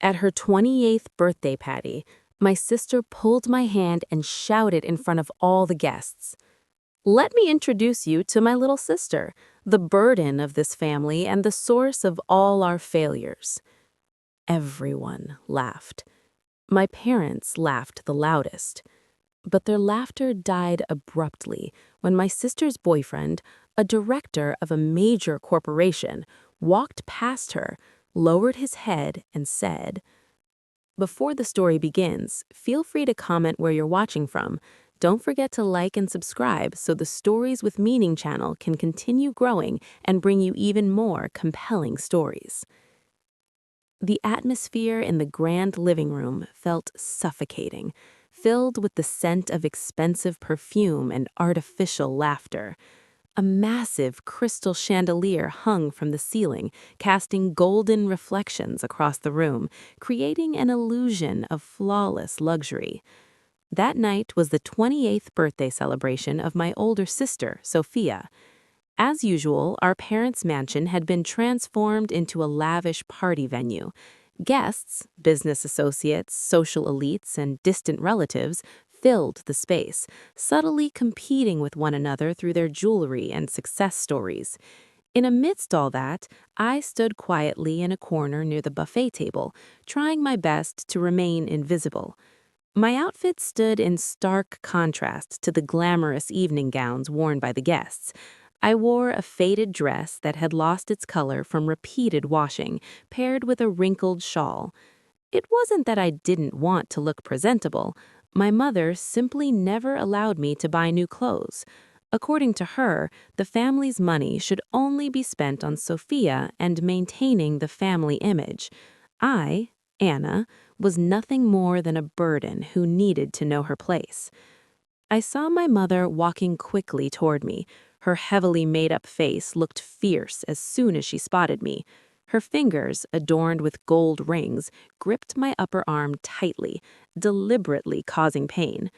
At her 28th birthday party, my sister pulled my hand and shouted in front of all the guests, "Let me introduce you to my little sister, the burden of this family and the source of all our failures." Everyone laughed. My parents laughed the loudest. But their laughter died abruptly when my sister's boyfriend, a director of a major corporation, walked past her, lowered his head, and said, "Before the story begins, feel free to comment where you're watching from. Don't forget to like and subscribe so the Stories with Meaning channel can continue growing and bring you even more compelling stories." The atmosphere in the grand living room felt suffocating, filled with the scent of expensive perfume and artificial laughter. A massive crystal chandelier hung from the ceiling, casting golden reflections across the room, creating an illusion of flawless luxury. That night was the 28th birthday celebration of my older sister, Sophia. As usual, our parents' mansion had been transformed into a lavish party venue. Guests, business associates, social elites, and distant relatives filled the space, subtly competing with one another through their jewelry and success stories. In amidst all that, I stood quietly in a corner near the buffet table, trying my best to remain invisible. My outfit stood in stark contrast to the glamorous evening gowns worn by the guests. I wore a faded dress that had lost its color from repeated washing, paired with a wrinkled shawl. It wasn't that I didn't want to look presentable. My mother simply never allowed me to buy new clothes. According to her, the family's money should only be spent on Sophia and maintaining the family image. I, Anna, was nothing more than a burden who needed to know her place. I saw my mother walking quickly toward me. Her heavily made-up face looked fierce as soon as she spotted me. Her fingers, adorned with gold rings, gripped my upper arm tightly, deliberately causing pain.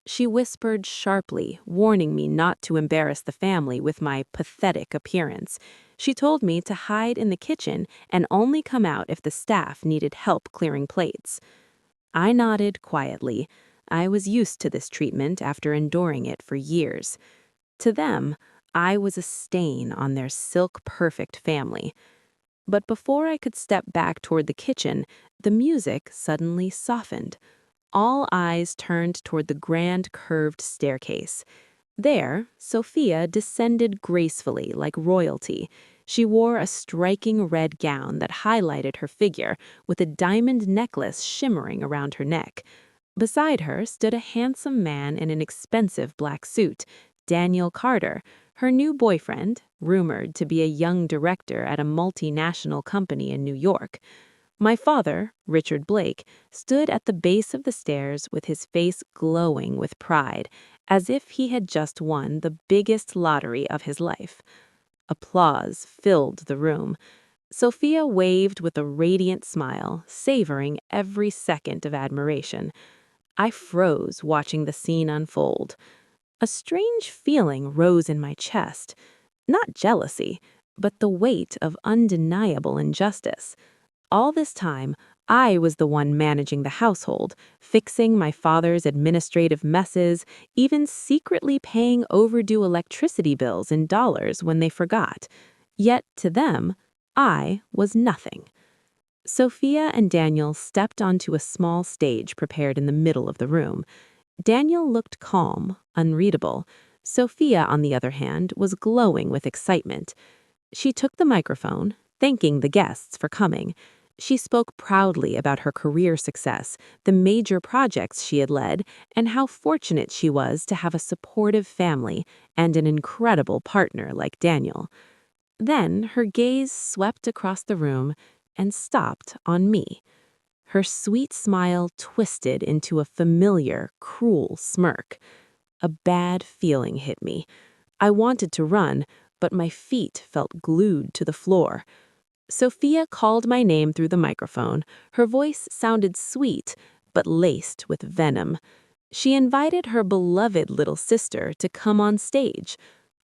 She whispered sharply, warning me not to embarrass the family with my pathetic appearance. She told me to hide in the kitchen and only come out if the staff needed help clearing plates. I nodded quietly. I was used to this treatment after enduring it for years. To them, I was a stain on their silk-perfect family. But before I could step back toward the kitchen, the music suddenly softened. All eyes turned toward the grand curved staircase. There, Sophia descended gracefully like royalty. She wore a striking red gown that highlighted her figure, with a diamond necklace shimmering around her neck. Beside her stood a handsome man in an expensive black suit, Daniel Carter, her new boyfriend, rumored to be a young director at a multinational company in New York. My father, Richard Blake, stood at the base of the stairs with his face glowing with pride, as if he had just won the biggest lottery of his life. Applause filled the room. Sophia waved with a radiant smile, savoring every second of admiration. I froze watching the scene unfold. A strange feeling rose in my chest. Not jealousy, but the weight of undeniable injustice. All this time, I was the one managing the household, fixing my father's administrative messes, even secretly paying overdue electricity bills in dollars when they forgot. Yet to them, I was nothing. Sophia and Daniel stepped onto a small stage prepared in the middle of the room. Daniel looked calm, unreadable. Sophia, on the other hand, was glowing with excitement. She took the microphone, thanking the guests for coming. She spoke proudly about her career success, the major projects she had led, and how fortunate she was to have a supportive family and an incredible partner like Daniel. Then her gaze swept across the room and stopped on me. Her sweet smile twisted into a familiar, cruel smirk. A bad feeling hit me. I wanted to run, but my feet felt glued to the floor. Sophia called my name through the microphone. Her voice sounded sweet, but laced with venom. She invited her beloved little sister to come on stage.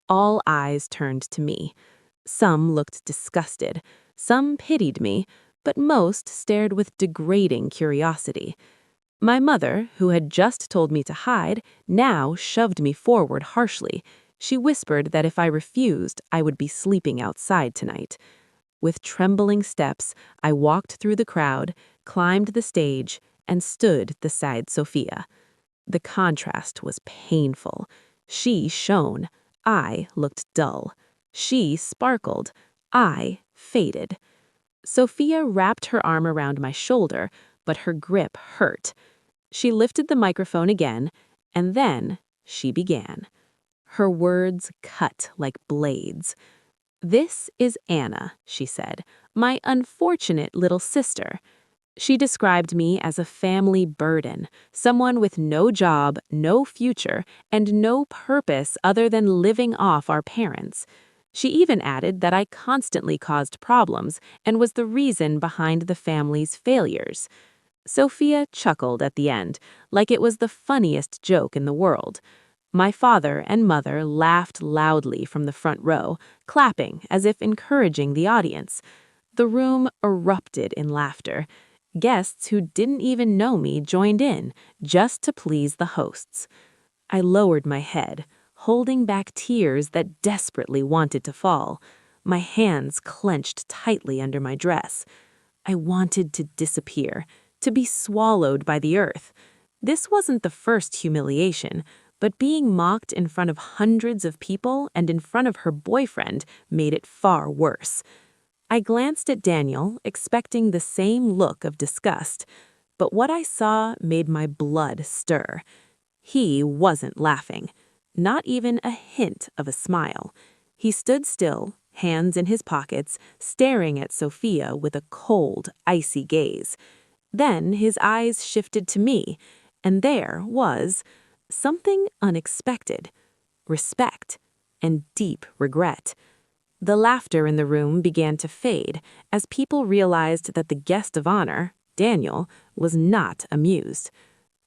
All eyes turned to me. Some looked disgusted. Some pitied me, but most stared with degrading curiosity. My mother, who had just told me to hide, now shoved me forward harshly. She whispered that if I refused, I would be sleeping outside tonight. With trembling steps, I walked through the crowd, climbed the stage, and stood beside Sophia. The contrast was painful. She shone. I looked dull. She sparkled. I faded. Sophia wrapped her arm around my shoulder, but her grip hurt. She lifted the microphone again, and then she began. Her words cut like blades. "This is Anna," she said, "my unfortunate little sister." She described me as a family burden, someone with no job, no future, and no purpose other than living off our parents. She even added that I constantly caused problems and was the reason behind the family's failures. Sophia chuckled at the end, like it was the funniest joke in the world. My father and mother laughed loudly from the front row, clapping as if encouraging the audience. The room erupted in laughter. Guests who didn't even know me joined in, just to please the hosts. I lowered my head, holding back tears that desperately wanted to fall. My hands clenched tightly under my dress. I wanted to disappear, to be swallowed by the earth. This wasn't the first humiliation, but being mocked in front of hundreds of people and in front of her boyfriend made it far worse. I glanced at Daniel, expecting the same look of disgust, but what I saw made my blood stir. He wasn't laughing, not even a hint of a smile. He stood still, hands in his pockets, staring at Sophia with a cold, icy gaze. Then his eyes shifted to me, and there was something unexpected: respect and deep regret. The laughter in the room began to fade as people realized that the guest of honor, Daniel, was not amused.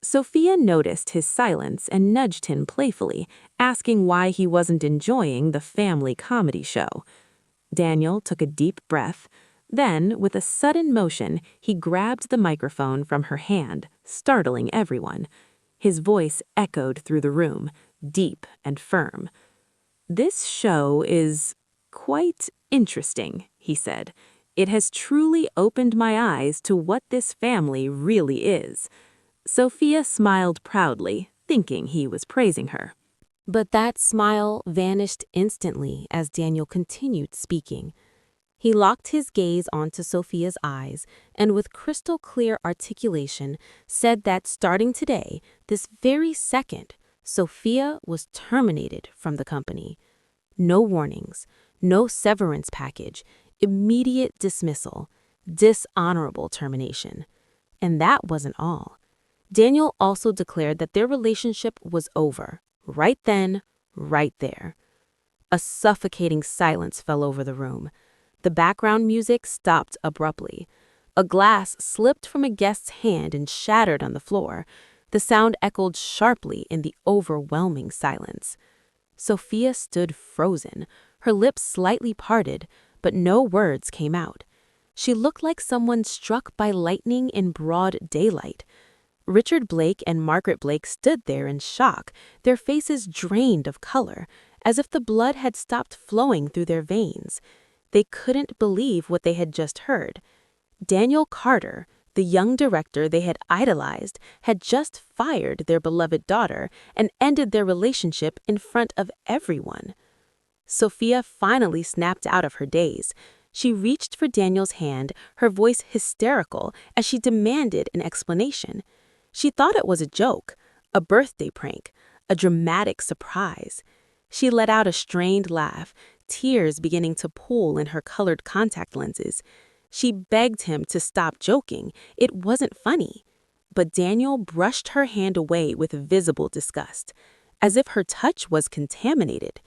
Sophia noticed his silence and nudged him playfully, asking why he wasn't enjoying the family comedy show. Daniel took a deep breath. Then, with a sudden motion, he grabbed the microphone from her hand, startling everyone. His voice echoed through the room, deep and firm. "This show is quite interesting," he said. "It has truly opened my eyes to what this family really is." Sophia smiled proudly, thinking he was praising her. But that smile vanished instantly as Daniel continued speaking. He locked his gaze onto Sophia's eyes and with crystal clear articulation said that starting today, this very second, Sophia was terminated from the company. No warnings, no severance package, immediate dismissal, dishonorable termination. And that wasn't all. Daniel also declared that their relationship was over, right then, right there. A suffocating silence fell over the room. The background music stopped abruptly. A glass slipped from a guest's hand and shattered on the floor. The sound echoed sharply in the overwhelming silence. Sophia stood frozen, her lips slightly parted, but no words came out. She looked like someone struck by lightning in broad daylight. Richard Blake and Margaret Blake stood there in shock, their faces drained of color, as if the blood had stopped flowing through their veins. They couldn't believe what they had just heard. Daniel Carter, the young director they had idolized, had just fired their beloved daughter and ended their relationship in front of everyone. Sophia finally snapped out of her daze. She reached for Daniel's hand, her voice hysterical as she demanded an explanation. She thought it was a joke, a birthday prank, a dramatic surprise. She let out a strained laugh, tears beginning to pool in her colored contact lenses. She begged him to stop joking. It wasn't funny. But Daniel brushed her hand away with visible disgust, as if her touch was contaminated.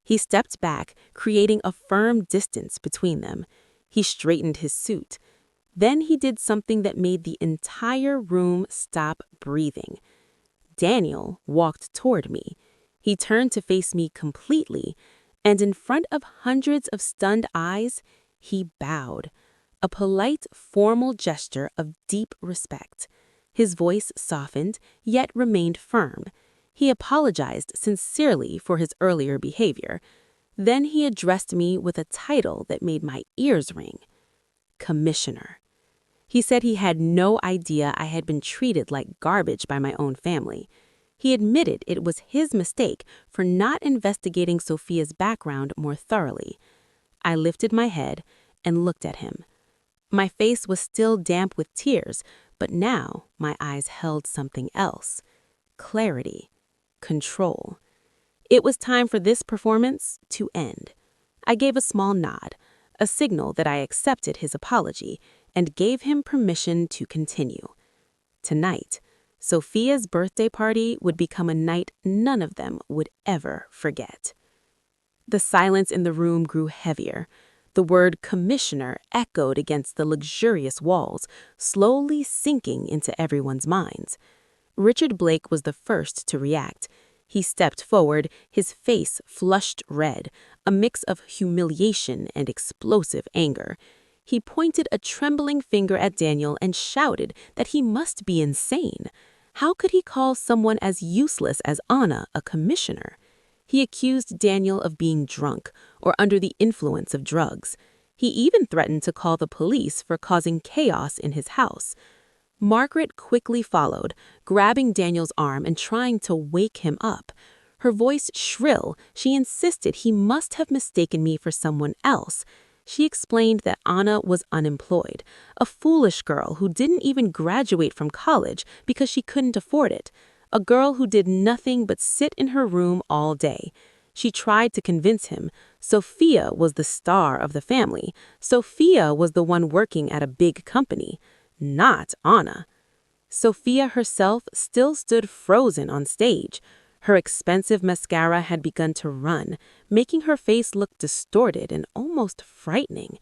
He stepped back, creating a firm distance between them. He straightened his suit. Then he did something that made the entire room stop breathing. Daniel walked toward me. He turned to face me completely, and in front of hundreds of stunned eyes, he bowed. a polite, formal gesture of deep respect. His voice softened, yet remained firm. He apologized sincerely for his earlier behavior. Then he addressed me with a title that made my ears ring. Commissioner. He said he had no idea I had been treated like garbage by my own family. He admitted it was his mistake for not investigating Sophia's background more thoroughly. I lifted my head and looked at him. My face was still damp with tears, but now my eyes held something else. Clarity. Control. It was time for this performance to end. I gave a small nod, a signal that I accepted his apology, and gave him permission to continue. Tonight, Sophia's birthday party would become a night none of them would ever forget. The silence in the room grew heavier. The word commissioner echoed against the luxurious walls, slowly sinking into everyone's minds. Richard Blake was the first to react. He stepped forward, his face flushed red, a mix of humiliation and explosive anger. He pointed a trembling finger at Daniel and shouted that he must be insane. How could he call someone as useless as Anna a commissioner? He accused Daniel of being drunk or under the influence of drugs. He even threatened to call the police for causing chaos in his house. Margaret quickly followed, grabbing Daniel's arm and trying to wake him up. Her voice shrill, she insisted he must have mistaken me for someone else. She explained that Anna was unemployed, a foolish girl who didn't even graduate from college because she couldn't afford it. A girl who did nothing but sit in her room all day. She tried to convince him Sophia was the star of the family. Sophia was the one working at a big company, not Anna. Sophia herself still stood frozen on stage. Her expensive mascara had begun to run, making her face look distorted and almost frightening.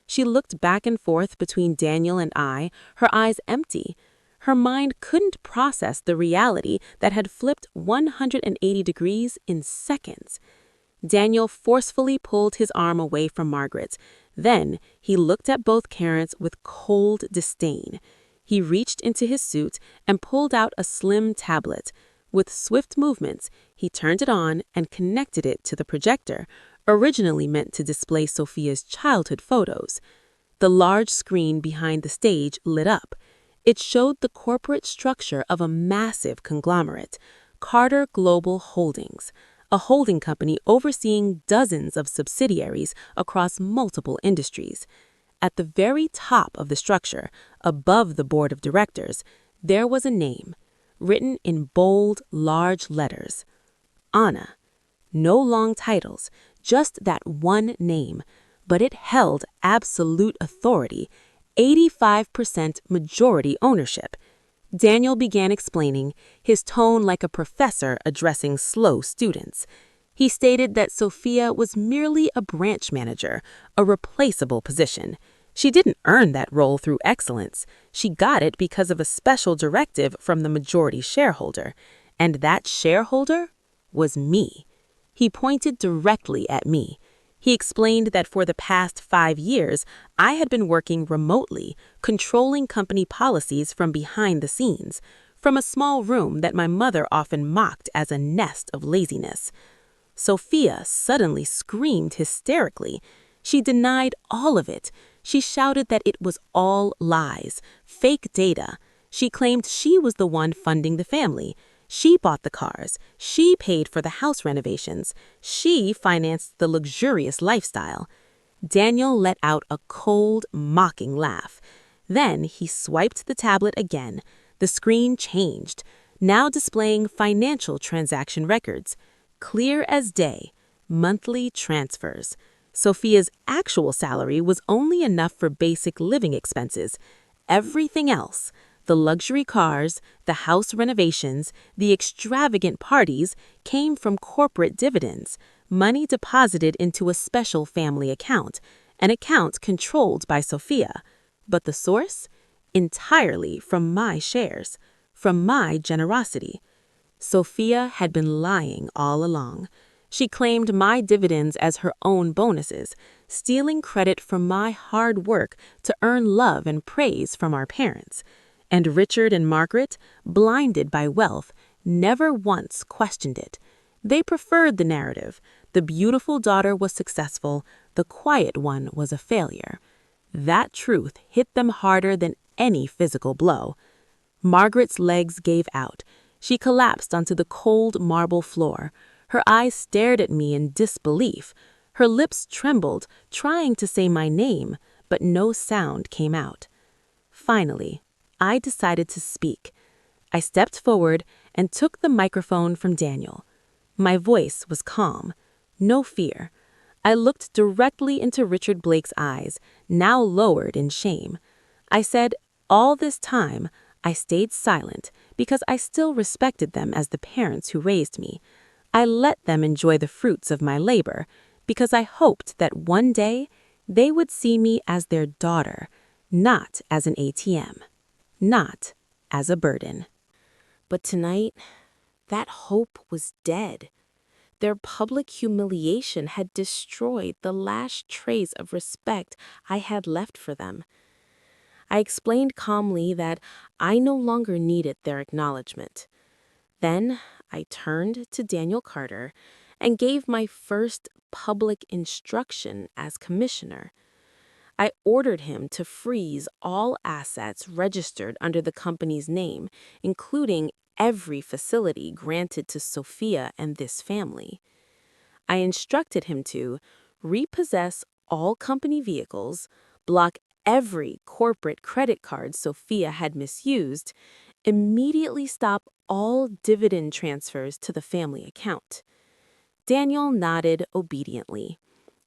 She looked back and forth between Daniel and I, her eyes empty. Her mind couldn't process the reality that had flipped 180 degrees in seconds. Daniel forcefully pulled his arm away from Margaret's. Then he looked at both Karens with cold disdain. He reached into his suit and pulled out a slim tablet. With swift movements, he turned it on and connected it to the projector, originally meant to display Sophia's childhood photos. The large screen behind the stage lit up. It showed the corporate structure of a massive conglomerate, Carter Global Holdings, a holding company overseeing dozens of subsidiaries across multiple industries. At the very top of the structure, above the board of directors, there was a name, written in bold, large letters. Anna. No long titles, just that one name, but it held absolute authority, 85% majority ownership. Daniel began explaining, his tone like a professor addressing slow students. He stated that Sophia was merely a branch manager, a replaceable position. She didn't earn that role through excellence. She got it because of a special directive from the majority shareholder. And that shareholder was me. He pointed directly at me. He explained that for the past 5 years, I had been working remotely, controlling company policies from behind the scenes, from a small room that my mother often mocked as a nest of laziness. Sophia suddenly screamed hysterically. She denied all of it. She shouted that it was all lies, fake data. She claimed she was the one funding the family. She bought the cars. She paid for the house renovations. She financed the luxurious lifestyle. Daniel let out a cold, mocking laugh. Then he swiped the tablet again. The screen changed, now displaying financial transaction records. Clear as day, monthly transfers. Sophia's actual salary was only enough for basic living expenses. Everything else, the luxury cars, the house renovations, the extravagant parties, came from corporate dividends, money deposited into a special family account, an account controlled by Sophia. But the source? Entirely from my shares, from my generosity. Sophia had been lying all along. She claimed my dividends as her own bonuses, stealing credit from my hard work to earn love and praise from our parents. And Richard and Margaret, blinded by wealth, never once questioned it. They preferred the narrative. The beautiful daughter was successful, the quiet one was a failure. That truth hit them harder than any physical blow. Margaret's legs gave out. She collapsed onto the cold marble floor. Her eyes stared at me in disbelief. Her lips trembled, trying to say my name, but no sound came out. Finally, I decided to speak. I stepped forward and took the microphone from Daniel. My voice was calm, no fear. I looked directly into Richard Blake's eyes, now lowered in shame. I said, all this time, I stayed silent because I still respected them as the parents who raised me. I let them enjoy the fruits of my labor because I hoped that one day they would see me as their daughter, not as an ATM, not as a burden. But tonight, that hope was dead. Their public humiliation had destroyed the last trace of respect I had left for them. I explained calmly that I no longer needed their acknowledgement. Then I turned to Daniel Carter and gave my first public instruction as commissioner. I ordered him to freeze all assets registered under the company's name, including every facility granted to Sophia and this family. I instructed him to repossess all company vehicles, block every corporate credit card Sophia had misused, immediately stop all dividend transfers to the family account. Daniel nodded obediently.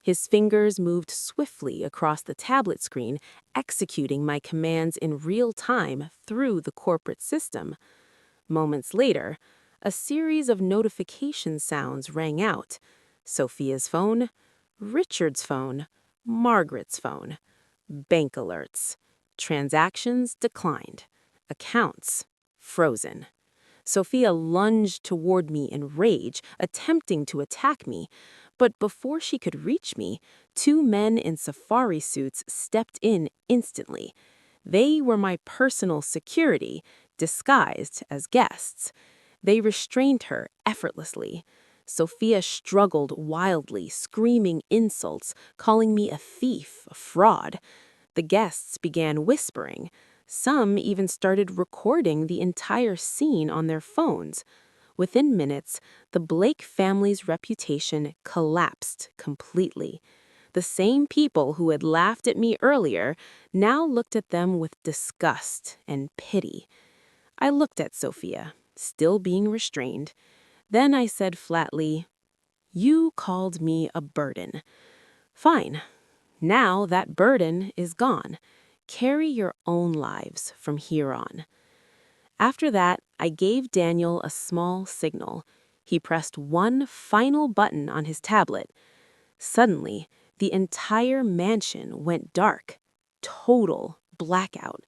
His fingers moved swiftly across the tablet screen, executing my commands in real time through the corporate system. Moments later, a series of notification sounds rang out. Sophia's phone, Richard's phone, Margaret's phone. Bank alerts. Transactions declined. Accounts frozen. Sophia lunged toward me in rage, attempting to attack me. But before she could reach me, two men in safari suits stepped in instantly. They were my personal security, disguised as guests. They restrained her effortlessly. Sophia struggled wildly, screaming insults, calling me a thief, a fraud. The guests began whispering. Some even started recording the entire scene on their phones. Within minutes, the Blake family's reputation collapsed completely. The same people who had laughed at me earlier now looked at them with disgust and pity. I looked at Sophia, still being restrained. Then I said flatly, "You called me a burden. Fine. Now that burden is gone. Carry your own lives from here on." After that, I gave Daniel a small signal. He pressed one final button on his tablet. Suddenly, the entire mansion went dark. Total blackout.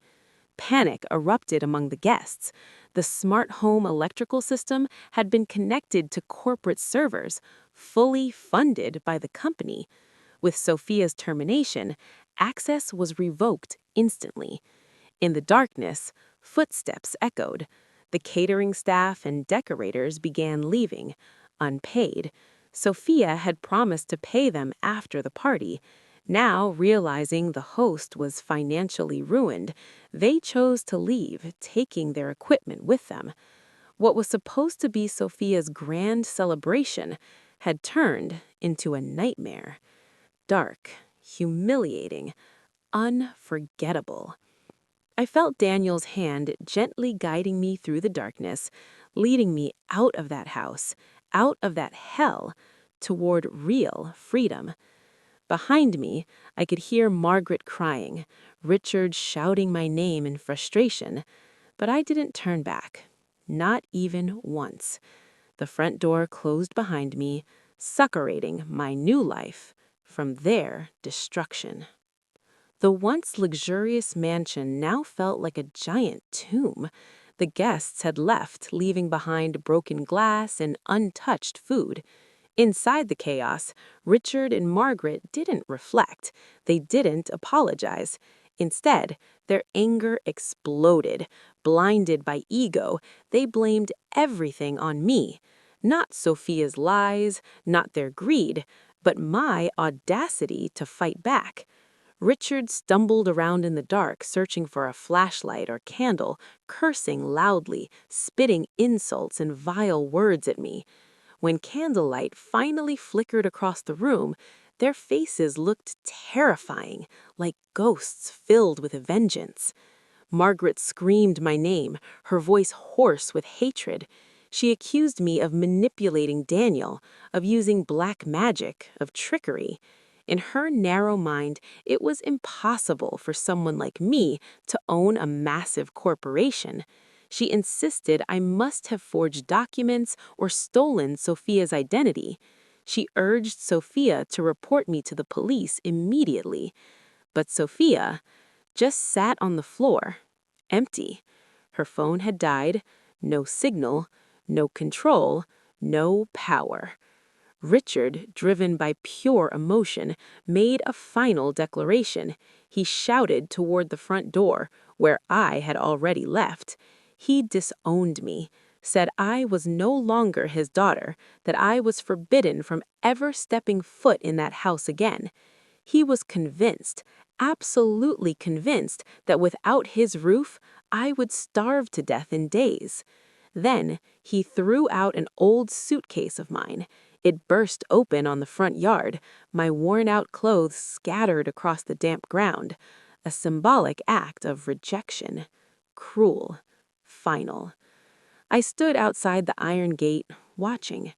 Panic erupted among the guests. The smart home electrical system had been connected to corporate servers, fully funded by the company. With Sophia's termination, access was revoked instantly. In the darkness, footsteps echoed. The catering staff and decorators began leaving, unpaid. Sophia had promised to pay them after the party. Now, realizing the host was financially ruined, they chose to leave, taking their equipment with them. What was supposed to be Sophia's grand celebration had turned into a nightmare. Dark, humiliating, unforgettable. I felt Daniel's hand gently guiding me through the darkness, leading me out of that house, out of that hell, toward real freedom. Behind me, I could hear Margaret crying, Richard shouting my name in frustration, but I didn't turn back, not even once. The front door closed behind me, succoriating my new life from their destruction. The once luxurious mansion now felt like a giant tomb. The guests had left, leaving behind broken glass and untouched food. Inside the chaos, Richard and Margaret didn't reflect. They didn't apologize. Instead, their anger exploded. Blinded by ego, they blamed everything on me. Not Sophia's lies, not their greed, but my audacity to fight back. Richard stumbled around in the dark, searching for a flashlight or candle, cursing loudly, spitting insults and vile words at me. When candlelight finally flickered across the room, their faces looked terrifying, like ghosts filled with a vengeance. Margaret screamed my name, her voice hoarse with hatred. She accused me of manipulating Daniel, of using black magic, of trickery. In her narrow mind, it was impossible for someone like me to own a massive corporation. She insisted I must have forged documents or stolen Sophia's identity. She urged Sophia to report me to the police immediately. But Sophia just sat on the floor, empty. Her phone had died, no signal, no control, no power. Richard, driven by pure emotion, made a final declaration. He shouted toward the front door, where I had already left. He disowned me, said I was no longer his daughter, that I was forbidden from ever stepping foot in that house again. He was convinced, absolutely convinced, that without his roof, I would starve to death in days. Then he threw out an old suitcase of mine. It burst open on the front yard, my worn-out clothes scattered across the damp ground. A symbolic act of rejection. Cruel. Final. I stood outside the iron gate, watching.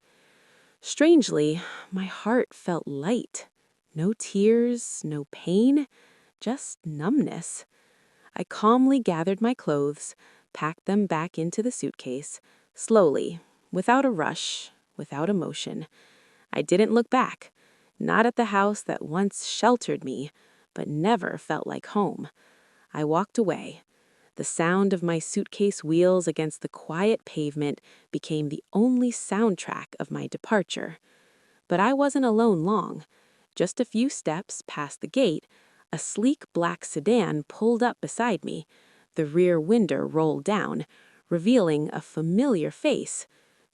Strangely, my heart felt light. No tears, no pain, just numbness. I calmly gathered my clothes, packed them back into the suitcase, slowly, without a rush, without emotion. I didn't look back, not at the house that once sheltered me, but never felt like home. I walked away. The sound of my suitcase wheels against the quiet pavement became the only soundtrack of my departure. But I wasn't alone long. Just a few steps past the gate, a sleek black sedan pulled up beside me. The rear window rolled down, revealing a familiar face.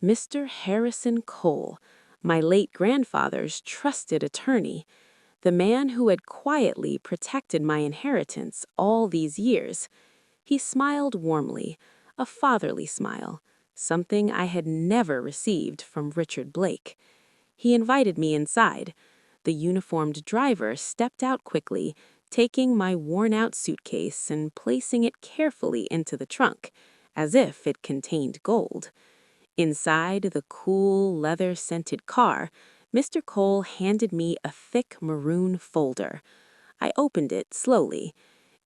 Mr. Harrison Cole, my late grandfather's trusted attorney. The man who had quietly protected my inheritance all these years. He smiled warmly, a fatherly smile, something I had never received from Richard Blake. He invited me inside. The uniformed driver stepped out quickly, taking my worn-out suitcase and placing it carefully into the trunk, as if it contained gold. Inside the cool, leather-scented car, Mr. Cole handed me a thick maroon folder. I opened it slowly.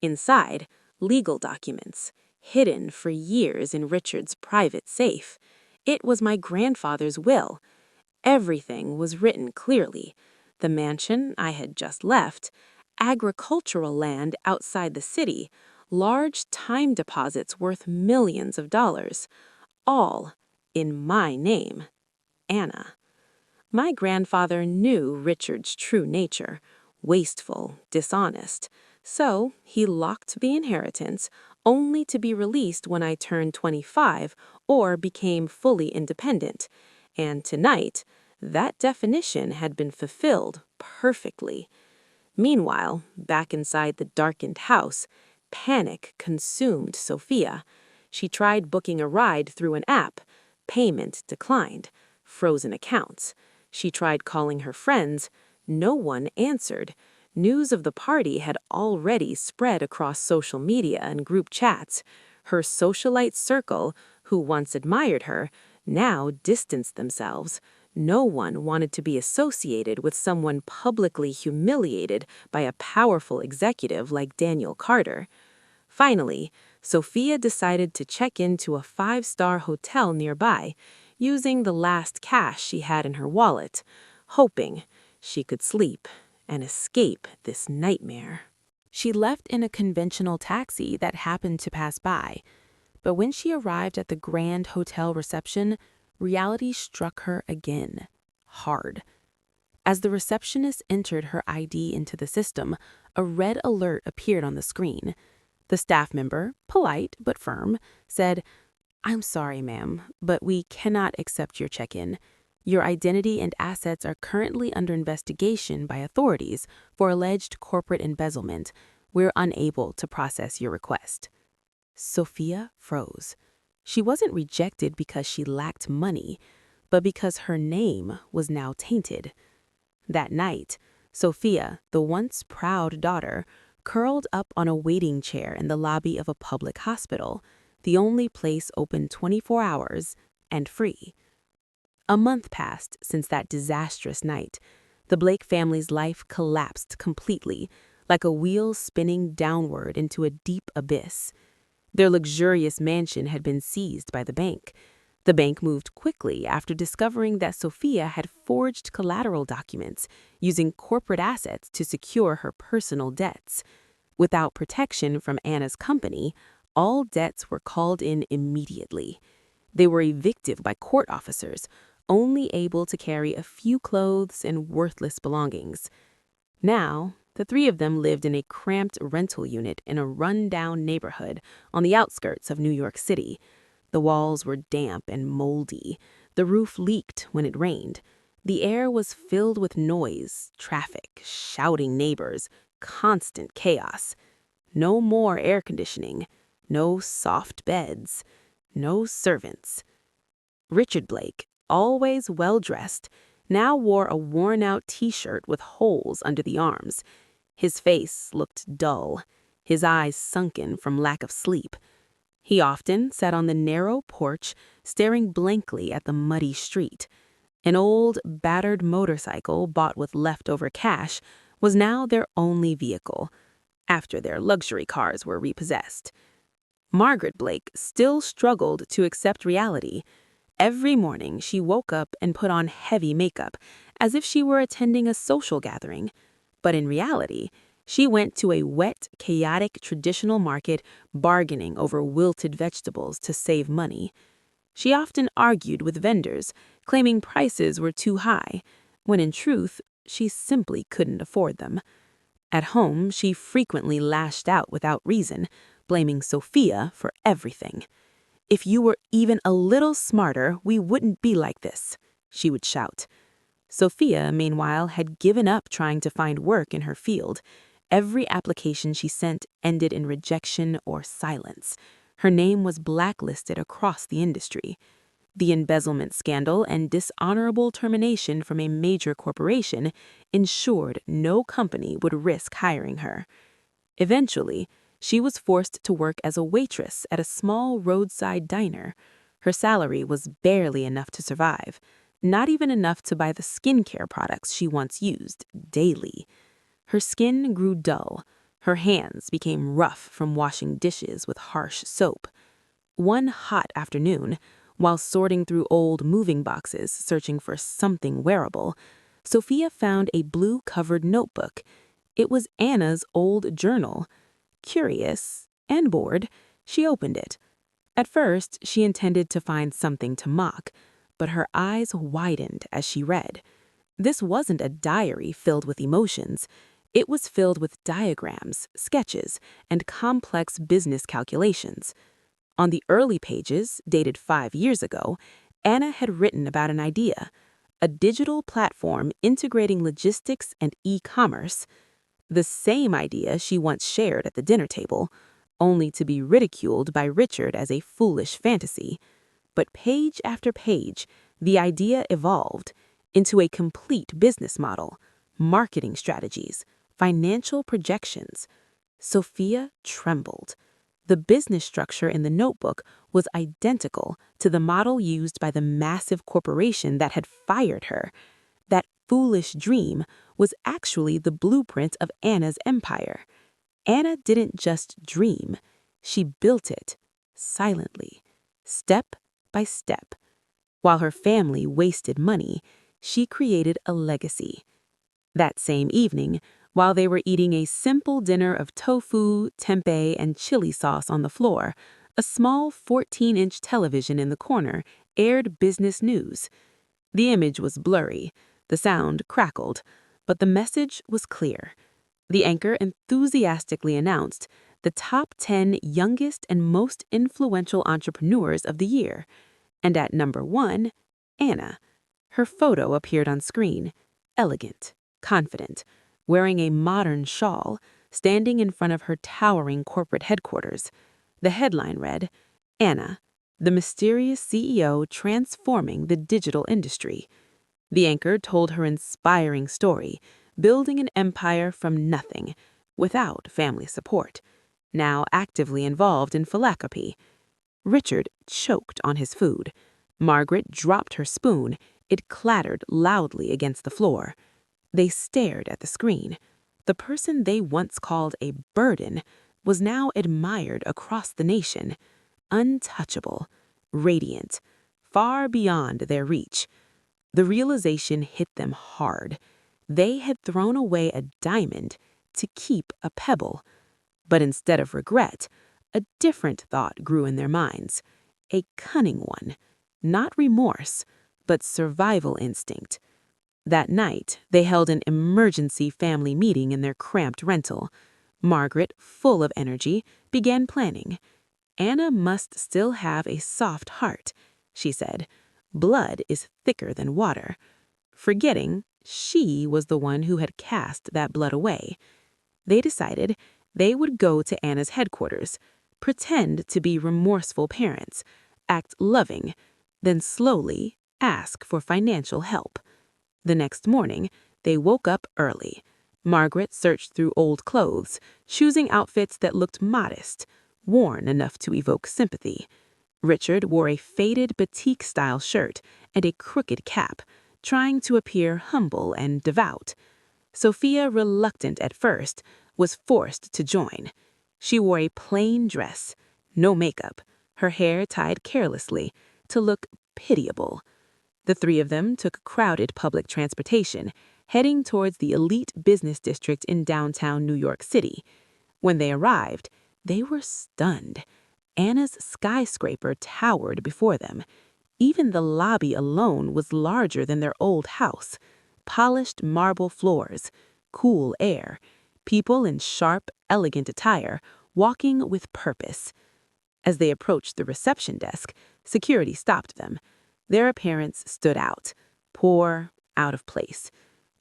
Inside, legal documents, hidden for years in Richard's private safe. It was my grandfather's will. Everything was written clearly. The mansion I had just left, agricultural land outside the city, large time deposits worth millions of dollars, all in my name, Anna. My grandfather knew Richard's true nature, wasteful, dishonest, so he locked the inheritance only to be released when I turned 25 or became fully independent. And tonight, that definition had been fulfilled perfectly. Meanwhile, back inside the darkened house, panic consumed Sophia. She tried booking a ride through an app. Payment declined. Frozen accounts. She tried calling her friends. No one answered. News of the party had already spread across social media and group chats. Her socialite circle, who once admired her, now distanced themselves. No one wanted to be associated with someone publicly humiliated by a powerful executive like Daniel Carter. Finally, Sophia decided to check into a 5-star hotel nearby, using the last cash she had in her wallet, hoping she could sleep and escape this nightmare. She left in a conventional taxi that happened to pass by, but when she arrived at the grand hotel reception, reality struck her again. hard. As the receptionist entered her ID into the system, a red alert appeared on the screen. The staff member, polite but firm, said, "I'm sorry, ma'am, but we cannot accept your check-in. Your identity and assets are currently under investigation by authorities for alleged corporate embezzlement. We're unable to process your request." Sophia froze. She wasn't rejected because she lacked money, but because her name was now tainted. That night, Sophia, the once proud daughter, curled up on a waiting chair in the lobby of a public hospital, the only place open 24 hours and free. A month passed since that disastrous night. The Blake family's life collapsed completely, like a wheel spinning downward into a deep abyss. Their luxurious mansion had been seized by the bank. The bank moved quickly after discovering that Sophia had forged collateral documents using corporate assets to secure her personal debts. Without protection from Anna's company, all debts were called in immediately. They were evicted by court officers, only able to carry a few clothes and worthless belongings. Now, the three of them lived in a cramped rental unit in a run-down neighborhood on the outskirts of New York City. The walls were damp and moldy. The roof leaked when it rained. The air was filled with noise, traffic, shouting neighbors, constant chaos. No more air conditioning, no soft beds, no servants. Richard Blake, always well-dressed, now wore a worn-out t-shirt with holes under the arms. His face looked dull, his eyes sunken from lack of sleep. He often sat on the narrow porch, staring blankly at the muddy street. An old, battered motorcycle bought with leftover cash was now their only vehicle, after their luxury cars were repossessed. Margaret Blake still struggled to accept reality. Every morning she woke up and put on heavy makeup, as if she were attending a social gathering. But in reality, she went to a wet, chaotic traditional market bargaining over wilted vegetables to save money. She often argued with vendors, claiming prices were too high, when in truth, she simply couldn't afford them. At home, she frequently lashed out without reason, blaming Sophia for everything. "If you were even a little smarter, we wouldn't be like this," she would shout. Sophia, meanwhile, had given up trying to find work in her field. Every application she sent ended in rejection or silence. Her name was blacklisted across the industry. The embezzlement scandal and dishonorable termination from a major corporation ensured no company would risk hiring her. Eventually, she was forced to work as a waitress at a small roadside diner. Her salary was barely enough to survive, not even enough to buy the skincare products she once used daily. Her skin grew dull. Her hands became rough from washing dishes with harsh soap. One hot afternoon, while sorting through old moving boxes searching for something wearable, Sophia found a blue-covered notebook. It was Anna's old journal. Curious and bored, she opened it. At first, she intended to find something to mock, but her eyes widened as she read. This wasn't a diary filled with emotions. It was filled with diagrams, sketches, and complex business calculations. On the early pages, dated 5 years ago, Anna had written about an idea, a digital platform integrating logistics and e-commerce. The same idea she once shared at the dinner table, only to be ridiculed by Richard as a foolish fantasy. But page after page, the idea evolved into a complete business model, marketing strategies, financial projections. Sophia trembled. The business structure in the notebook was identical to the model used by the massive corporation that had fired her. That foolish dream was actually the blueprint of Anna's empire. Anna didn't just dream. She built it, silently, step by step. While her family wasted money, she created a legacy. That same evening, while they were eating a simple dinner of tofu, tempeh, and chili sauce on the floor, a small 14-inch television in the corner aired business news. The image was blurry, the sound crackled, but the message was clear. The anchor enthusiastically announced the top 10 youngest and most influential entrepreneurs of the year. And at number 1, Anna. Her photo appeared on screen, elegant, confident, wearing a modern shawl, standing in front of her towering corporate headquarters. The headline read, Anna, the mysterious CEO transforming the digital industry. The anchor told her inspiring story, building an empire from nothing, without family support, now actively involved in philanthropy. Richard choked on his food. Margaret dropped her spoon. It clattered loudly against the floor. They stared at the screen. The person they once called a burden was now admired across the nation. Untouchable, radiant, far beyond their reach. The realization hit them hard. They had thrown away a diamond to keep a pebble. But instead of regret, a different thought grew in their minds. A cunning one. Not remorse, but survival instinct. That night, they held an emergency family meeting in their cramped rental. Margaret, full of energy, began planning. Anna must still have a soft heart, she said. Blood is thicker than water. Forgetting she was the one who had cast that blood away. They decided they would go to Anna's headquarters, pretend to be remorseful parents, act loving, then slowly ask for financial help. The next morning, they woke up early. Margaret searched through old clothes, choosing outfits that looked modest, worn enough to evoke sympathy. Richard wore a faded batik-style shirt and a crooked cap, trying to appear humble and devout. Sophia, reluctant at first, was forced to join. She wore a plain dress, no makeup, her hair tied carelessly, to look pitiable. The three of them took crowded public transportation, heading towards the elite business district in downtown New York City. When they arrived, they were stunned. Anna's skyscraper towered before them. Even the lobby alone was larger than their old house. Polished marble floors, cool air, people in sharp, elegant attire, walking with purpose. As they approached the reception desk, security stopped them. Their appearance stood out, poor, out of place.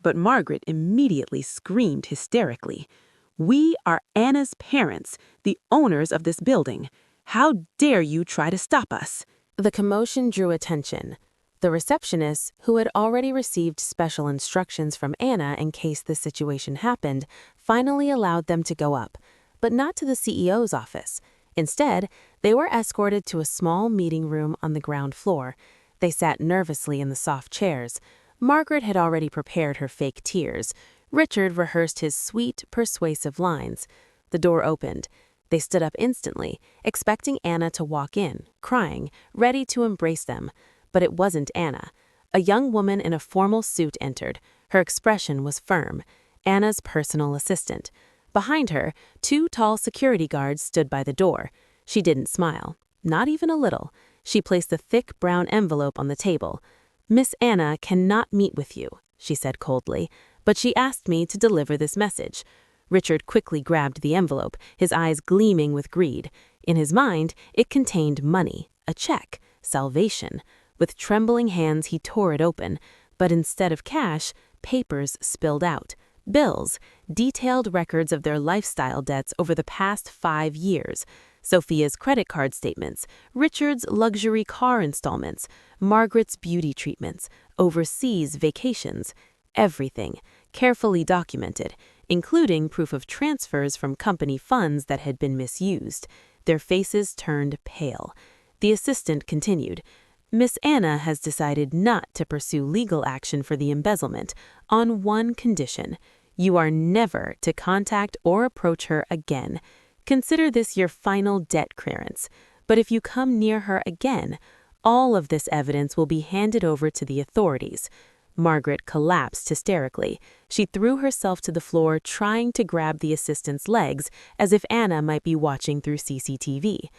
But Margaret immediately screamed hysterically, "We are Anna's parents, the owners of this building. How dare you try to stop us?" The commotion drew attention. The receptionist, who had already received special instructions from Anna in case the situation happened, finally allowed them to go up, but not to the CEO's office. Instead, they were escorted to a small meeting room on the ground floor. They sat nervously in the soft chairs. Margaret had already prepared her fake tears. Richard rehearsed his sweet, persuasive lines. The door opened. They stood up instantly, expecting Anna to walk in, crying, ready to embrace them. But it wasn't Anna. A young woman in a formal suit entered. Her expression was firm. Anna's personal assistant. Behind her, 2 tall security guards stood by the door. She didn't smile, not even a little. She placed a thick brown envelope on the table. "Miss Anna cannot meet with you," she said coldly, "but she asked me to deliver this message." Richard quickly grabbed the envelope, his eyes gleaming with greed. In his mind, it contained money, a check, salvation. With trembling hands, he tore it open, but instead of cash, papers spilled out. Bills, detailed records of their lifestyle debts over the past 5 years. Sophia's credit card statements, Richard's luxury car installments, Margaret's beauty treatments, overseas vacations. Everything, carefully documented, including proof of transfers from company funds that had been misused. Their faces turned pale. The assistant continued, "Miss Anna has decided not to pursue legal action for the embezzlement on one condition. You are never to contact or approach her again. Consider this your final debt clearance. But if you come near her again, all of this evidence will be handed over to the authorities." Margaret collapsed hysterically. She threw herself to the floor, trying to grab the assistant's legs as if Anna might be watching through CCTV.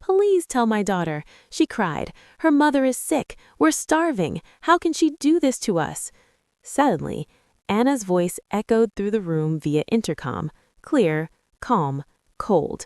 "Please tell my daughter," she cried. "Her mother is sick. We're starving. How can she do this to us?" Suddenly, Anna's voice echoed through the room via intercom, clear, calm, cold.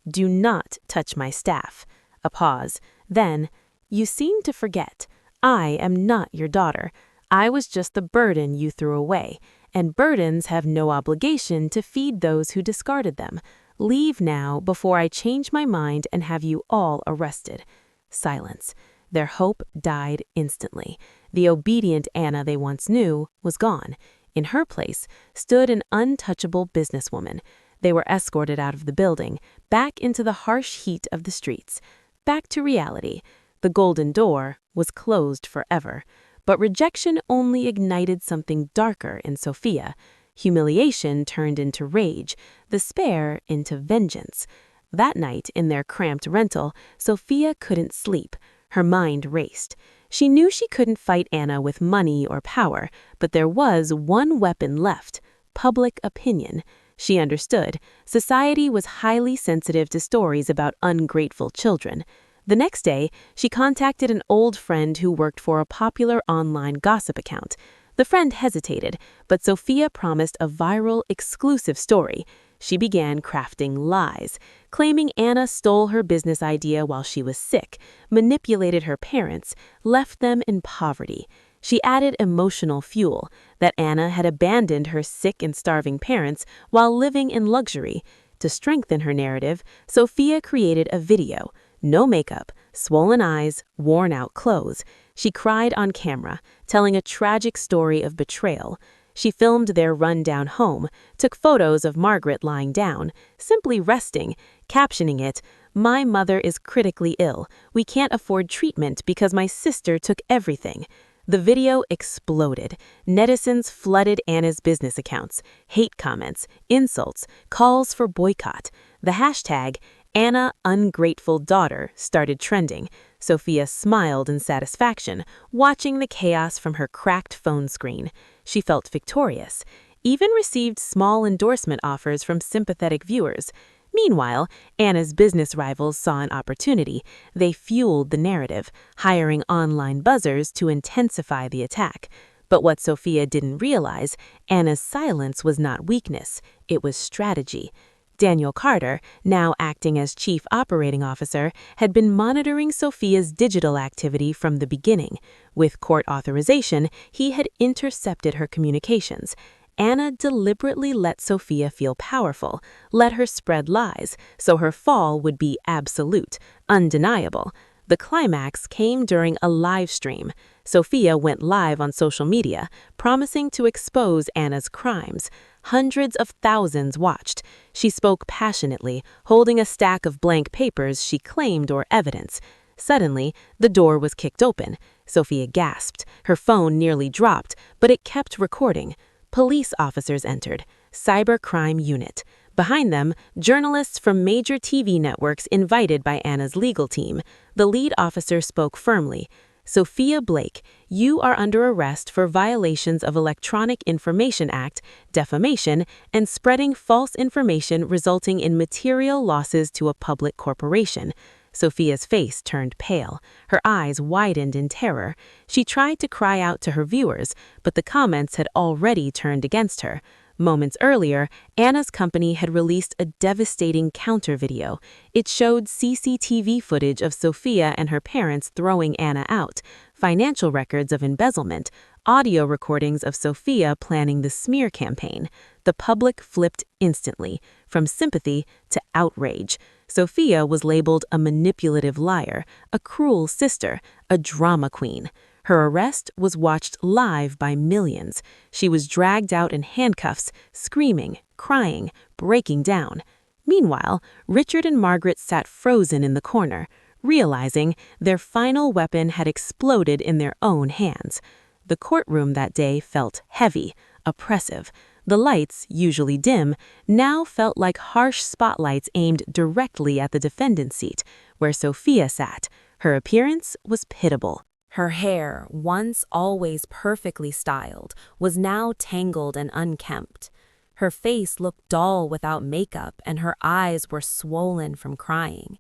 "Do not touch my staff." A pause. Then, "You seem to forget. I am not your daughter. I was just the burden you threw away, and burdens have no obligation to feed those who discarded them. Leave now before I change my mind and have you all arrested." Silence. Their hope died instantly. The obedient Anna they once knew was gone. In her place stood an untouchable businesswoman. They were escorted out of the building, back into the harsh heat of the streets. Back to reality. The golden door was closed forever. But rejection only ignited something darker in Sophia. Humiliation turned into rage, despair into vengeance. That night, in their cramped rental, Sophia couldn't sleep. Her mind raced. She knew she couldn't fight Anna with money or power, but there was one weapon left: public opinion. She understood. Society was highly sensitive to stories about ungrateful children. The next day, she contacted an old friend who worked for a popular online gossip account. The friend hesitated, but Sophia promised a viral, exclusive story. She began crafting lies, claiming Anna stole her business idea while she was sick, manipulated her parents, left them in poverty. She added emotional fuel, that Anna had abandoned her sick and starving parents while living in luxury. To strengthen her narrative, Sophia created a video. No makeup, swollen eyes, worn-out clothes. She cried on camera, telling a tragic story of betrayal. She filmed their run-down home, took photos of Margaret lying down, simply resting, captioning it, "My mother is critically ill. We can't afford treatment because my sister took everything." The video exploded. Netizens flooded Anna's business accounts. Hate comments, insults, calls for boycott. The hashtag Anna Ungrateful Daughter started trending. Sophia smiled in satisfaction, watching the chaos from her cracked phone screen. She felt victorious, even received small endorsement offers from sympathetic viewers. Meanwhile, Anna's business rivals saw an opportunity. They fueled the narrative, hiring online buzzers to intensify the attack. But what Sophia didn't realize, Anna's silence was not weakness, it was strategy. Daniel Carter, now acting as Chief Operating Officer, had been monitoring Sophia's digital activity from the beginning. With court authorization, he had intercepted her communications. Anna deliberately let Sophia feel powerful, let her spread lies, so her fall would be absolute, undeniable. The climax came during a live stream. Sophia went live on social media, promising to expose Anna's crimes. Hundreds of thousands watched. She spoke passionately, holding a stack of blank papers she claimed were evidence. Suddenly, the door was kicked open. Sophia gasped. Her phone nearly dropped, but it kept recording. Police officers entered. Cybercrime unit. Behind them, journalists from major TV networks invited by Anna's legal team. The lead officer spoke firmly. "Sophia Blake, you are under arrest for violations of Electronic Information Act, defamation, and spreading false information resulting in material losses to a public corporation." Sophia's face turned pale. Her eyes widened in terror. She tried to cry out to her viewers, but the comments had already turned against her. Moments earlier, Anna's company had released a devastating counter video. It showed CCTV footage of Sophia and her parents throwing Anna out, financial records of embezzlement, audio recordings of Sophia planning the smear campaign. The public flipped instantly, from sympathy to outrage. Sophia was labeled a manipulative liar, a cruel sister, a drama queen. Her arrest was watched live by millions. She was dragged out in handcuffs, screaming, crying, breaking down. Meanwhile, Richard and Margaret sat frozen in the corner, realizing their final weapon had exploded in their own hands. The courtroom that day felt heavy, oppressive. The lights, usually dim, now felt like harsh spotlights aimed directly at the defendant's seat, where Sophia sat. Her appearance was pitiable. Her hair, once always perfectly styled, was now tangled and unkempt. Her face looked dull without makeup, and her eyes were swollen from crying.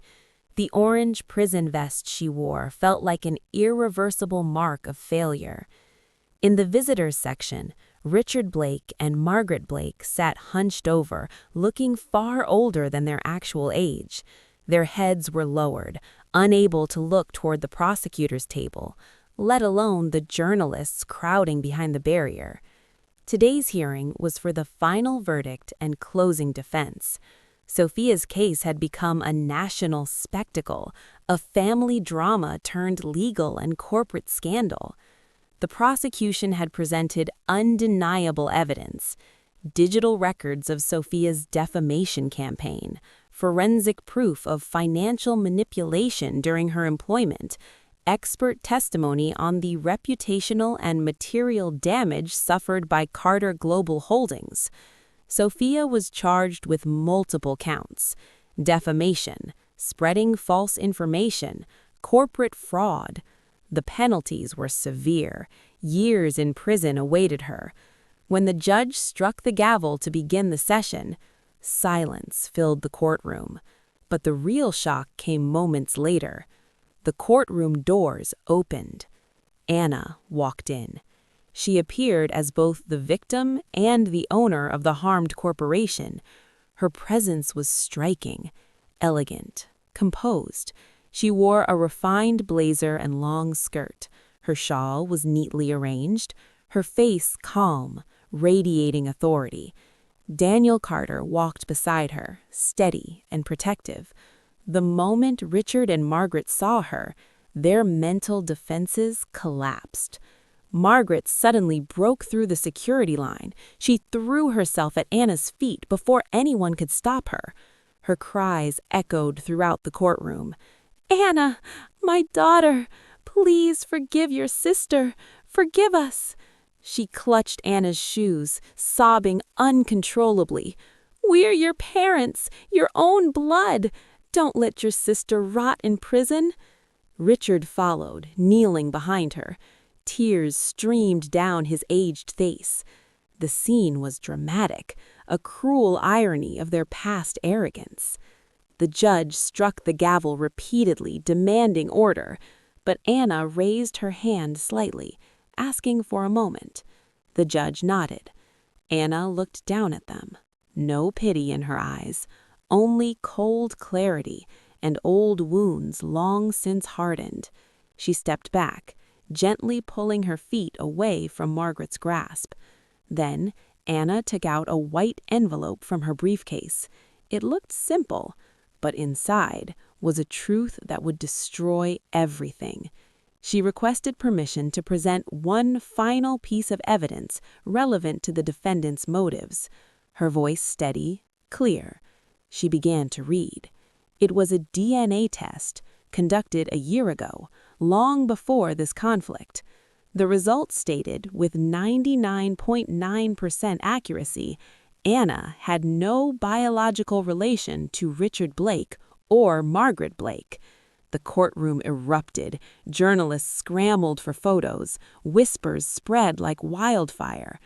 The orange prison vest she wore felt like an irreversible mark of failure. In the visitors section, Richard Blake and Margaret Blake sat hunched over, looking far older than their actual age. Their heads were lowered, unable to look toward the prosecutor's table, let alone the journalists crowding behind the barrier. Today's hearing was for the final verdict and closing defense. Sophia's case had become a national spectacle, a family drama turned legal and corporate scandal. The prosecution had presented undeniable evidence: digital records of Sophia's defamation campaign, forensic proof of financial manipulation during her employment, expert testimony on the reputational and material damage suffered by Carter Global Holdings. Sophia was charged with multiple counts: defamation, spreading false information, corporate fraud. The penalties were severe. Years in prison awaited her. When the judge struck the gavel to begin the session, silence filled the courtroom. But the real shock came moments later. The courtroom doors opened. Anna walked in. She appeared as both the victim and the owner of the harmed corporation. Her presence was striking, elegant, composed. She wore a refined blazer and long skirt. Her shawl was neatly arranged, her face calm, radiating authority. Daniel Carter walked beside her, steady and protective. The moment Richard and Margaret saw her, their mental defenses collapsed. Margaret suddenly broke through the security line. She threw herself at Anna's feet before anyone could stop her. Her cries echoed throughout the courtroom. "Anna, my daughter, please forgive your sister. Forgive us." She clutched Anna's shoes, sobbing uncontrollably. "We're your parents, your own blood. Don't let your sister rot in prison." Richard followed, kneeling behind her. Tears streamed down his aged face. The scene was dramatic, a cruel irony of their past arrogance. The judge struck the gavel repeatedly, demanding order, but Anna raised her hand slightly, asking for a moment. The judge nodded. Anna looked down at them. No pity in her eyes, only cold clarity and old wounds long since hardened. She stepped back, gently pulling her feet away from Margaret's grasp. Then Anna took out a white envelope from her briefcase. It looked simple, but inside was a truth that would destroy everything. She requested permission to present one final piece of evidence relevant to the defendant's motives. Her voice steady, clear. She began to read. It was a DNA test conducted a year ago, long before this conflict. The results stated with 99.9% accuracy, Anna had no biological relation to Richard Blake or Margaret Blake. The courtroom erupted. Journalists scrambled for photos. Whispers spread like wildfire.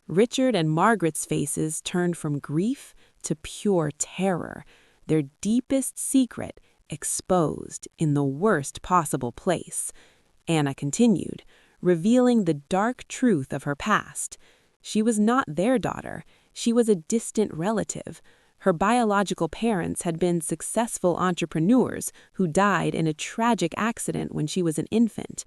Richard and Margaret's faces turned from grief to pure terror, their deepest secret exposed in the worst possible place. Anna continued, revealing the dark truth of her past. She was not their daughter. She was a distant relative. Her biological parents had been successful entrepreneurs who died in a tragic accident when she was an infant.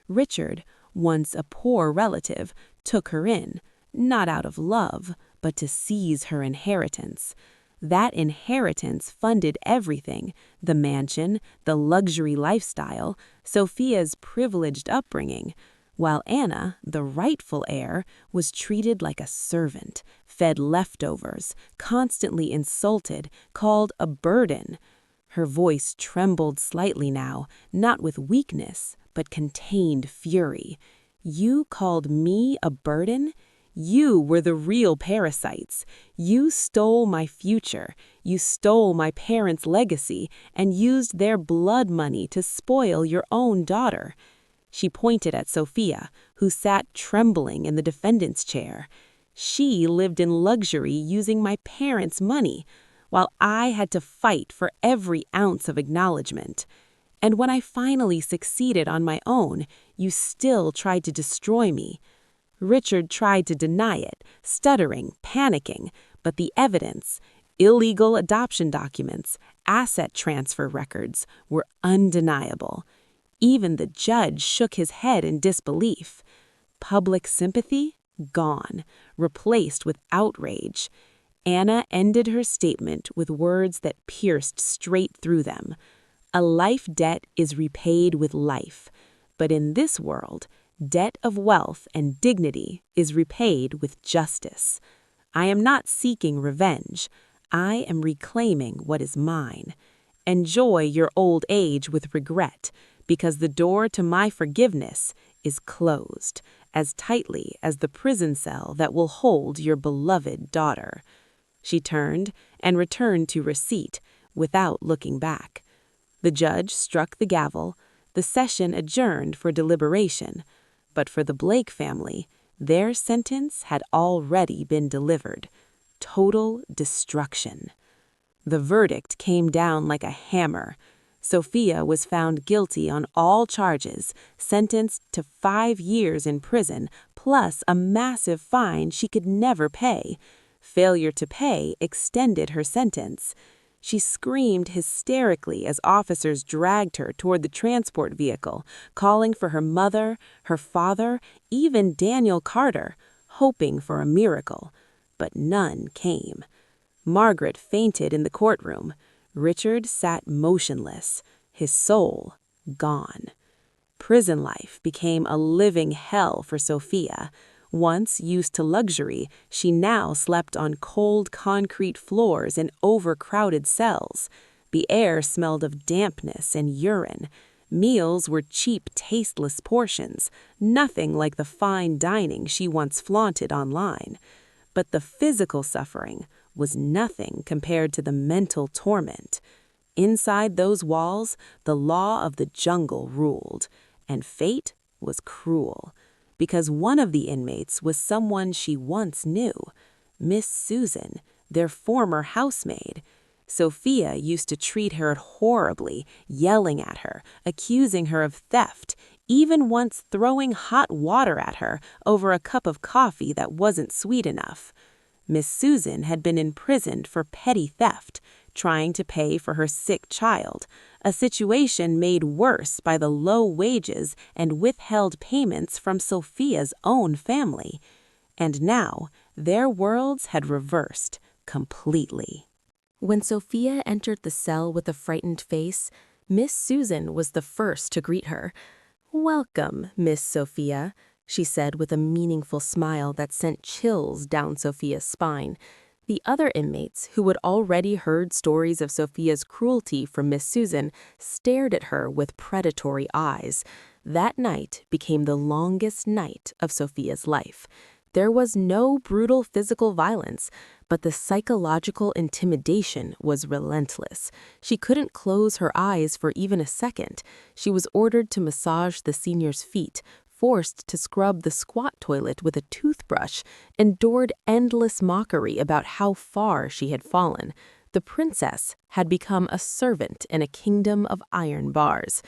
Richard, once a poor relative, took her in, not out of love, but to seize her inheritance. That inheritance funded everything: the mansion, the luxury lifestyle, Sophia's privileged upbringing, while Anna, the rightful heir, was treated like a servant, fed leftovers, constantly insulted, called a burden. Her voice trembled slightly now, not with weakness, but contained fury. "You called me a burden? You were the real parasites. You stole my future. You stole my parents' legacy and used their blood money to spoil your own daughter." She pointed at Sophia, who sat trembling in the defendant's chair. "She lived in luxury using my parents' money. while I had to fight for every ounce of acknowledgement. And when I finally succeeded on my own, you still tried to destroy me. Richard tried to deny it, stuttering, panicking, but the evidence, illegal adoption documents, asset transfer records, were undeniable. Even the judge shook his head in disbelief. Public sympathy? Gone, replaced with outrage. Anna ended her statement with words that pierced straight through them. A life debt is repaid with life, but in this world, debt of wealth and dignity is repaid with justice. I am not seeking revenge. I am reclaiming what is mine. Enjoy your old age with regret, because the door to my forgiveness is closed, as tightly as the prison cell that will hold your beloved daughter. She turned and returned to her seat without looking back. The judge struck the gavel. The session adjourned for deliberation. But for the Blake family, their sentence had already been delivered. Total destruction. The verdict came down like a hammer. Sophia was found guilty on all charges, sentenced to 5 years in prison, plus a massive fine she could never pay. Failure to pay extended her sentence. She screamed hysterically as officers dragged her toward the transport vehicle, calling for her mother, her father, even Daniel Carter, hoping for a miracle. But none came. Margaret fainted in the courtroom. Richard sat motionless, his soul gone. Prison life became a living hell for Sophia. Once used to luxury, she now slept on cold concrete floors in overcrowded cells. The air smelled of dampness and urine. Meals were cheap, tasteless portions, nothing like the fine dining she once flaunted online. But the physical suffering was nothing compared to the mental torment. Inside those walls, the law of the jungle ruled, and fate was cruel. Because one of the inmates was someone she once knew, Miss Susan, their former housemaid. Sophia used to treat her horribly, yelling at her, accusing her of theft, even once throwing hot water at her over a cup of coffee that wasn't sweet enough. Miss Susan had been imprisoned for petty theft, trying to pay for her sick child, a situation made worse by the low wages and withheld payments from Sophia's own family. And now, their worlds had reversed completely. When Sophia entered the cell with a frightened face, Miss Susan was the first to greet her. "Welcome, Miss Sophia," she said with a meaningful smile that sent chills down Sophia's spine. The other inmates, who had already heard stories of Sophia's cruelty from Miss Susan, stared at her with predatory eyes. That night became the longest night of Sophia's life. There was no brutal physical violence, but the psychological intimidation was relentless. She couldn't close her eyes for even a second. She was ordered to massage the senior's feet, forced to scrub the squat toilet with a toothbrush, endured endless mockery about how far she had fallen. The princess had become a servant in a kingdom of iron bars.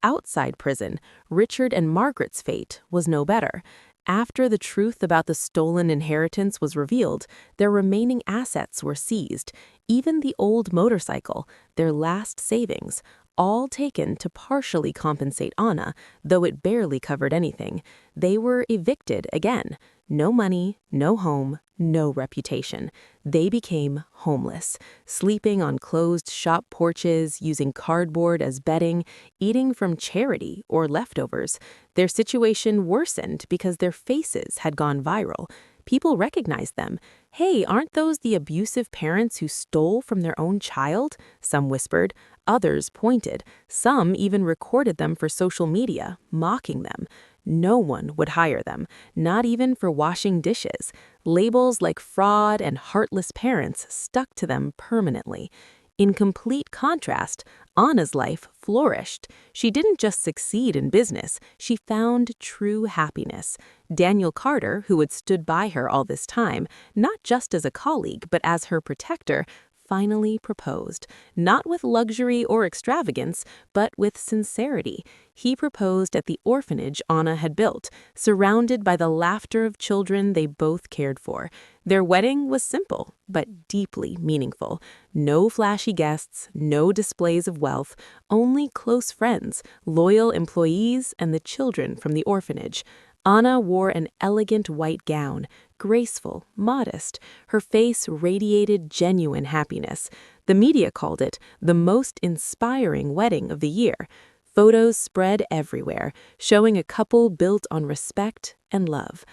Outside prison, Richard and Margaret's fate was no better. After the truth about the stolen inheritance was revealed, their remaining assets were seized, even the old motorcycle, their last savings, all taken to partially compensate Anna, though it barely covered anything. They were evicted again. No money, no home, no reputation. They became homeless, sleeping on closed shop porches, using cardboard as bedding, eating from charity or leftovers. Their situation worsened because their faces had gone viral. People recognized them. "Hey, aren't those the abusive parents who stole from their own child?" Some whispered. Others pointed. Some even recorded them for social media, mocking them. No one would hire them, not even for washing dishes. Labels like fraud and heartless parents stuck to them permanently. In complete contrast, Anna's life flourished. She didn't just succeed in business, she found true happiness. Daniel Carter, who had stood by her all this time, not just as a colleague but as her protector, finally proposed, not with luxury or extravagance, but with sincerity. He proposed at the orphanage Anna had built, surrounded by the laughter of children they both cared for. Their wedding was simple, but deeply meaningful. No flashy guests, no displays of wealth, only close friends, loyal employees, and the children from the orphanage. Anna wore an elegant white gown, graceful, modest. Her face radiated genuine happiness. The media called it the most inspiring wedding of the year. Photos spread everywhere, showing a couple built on respect and love.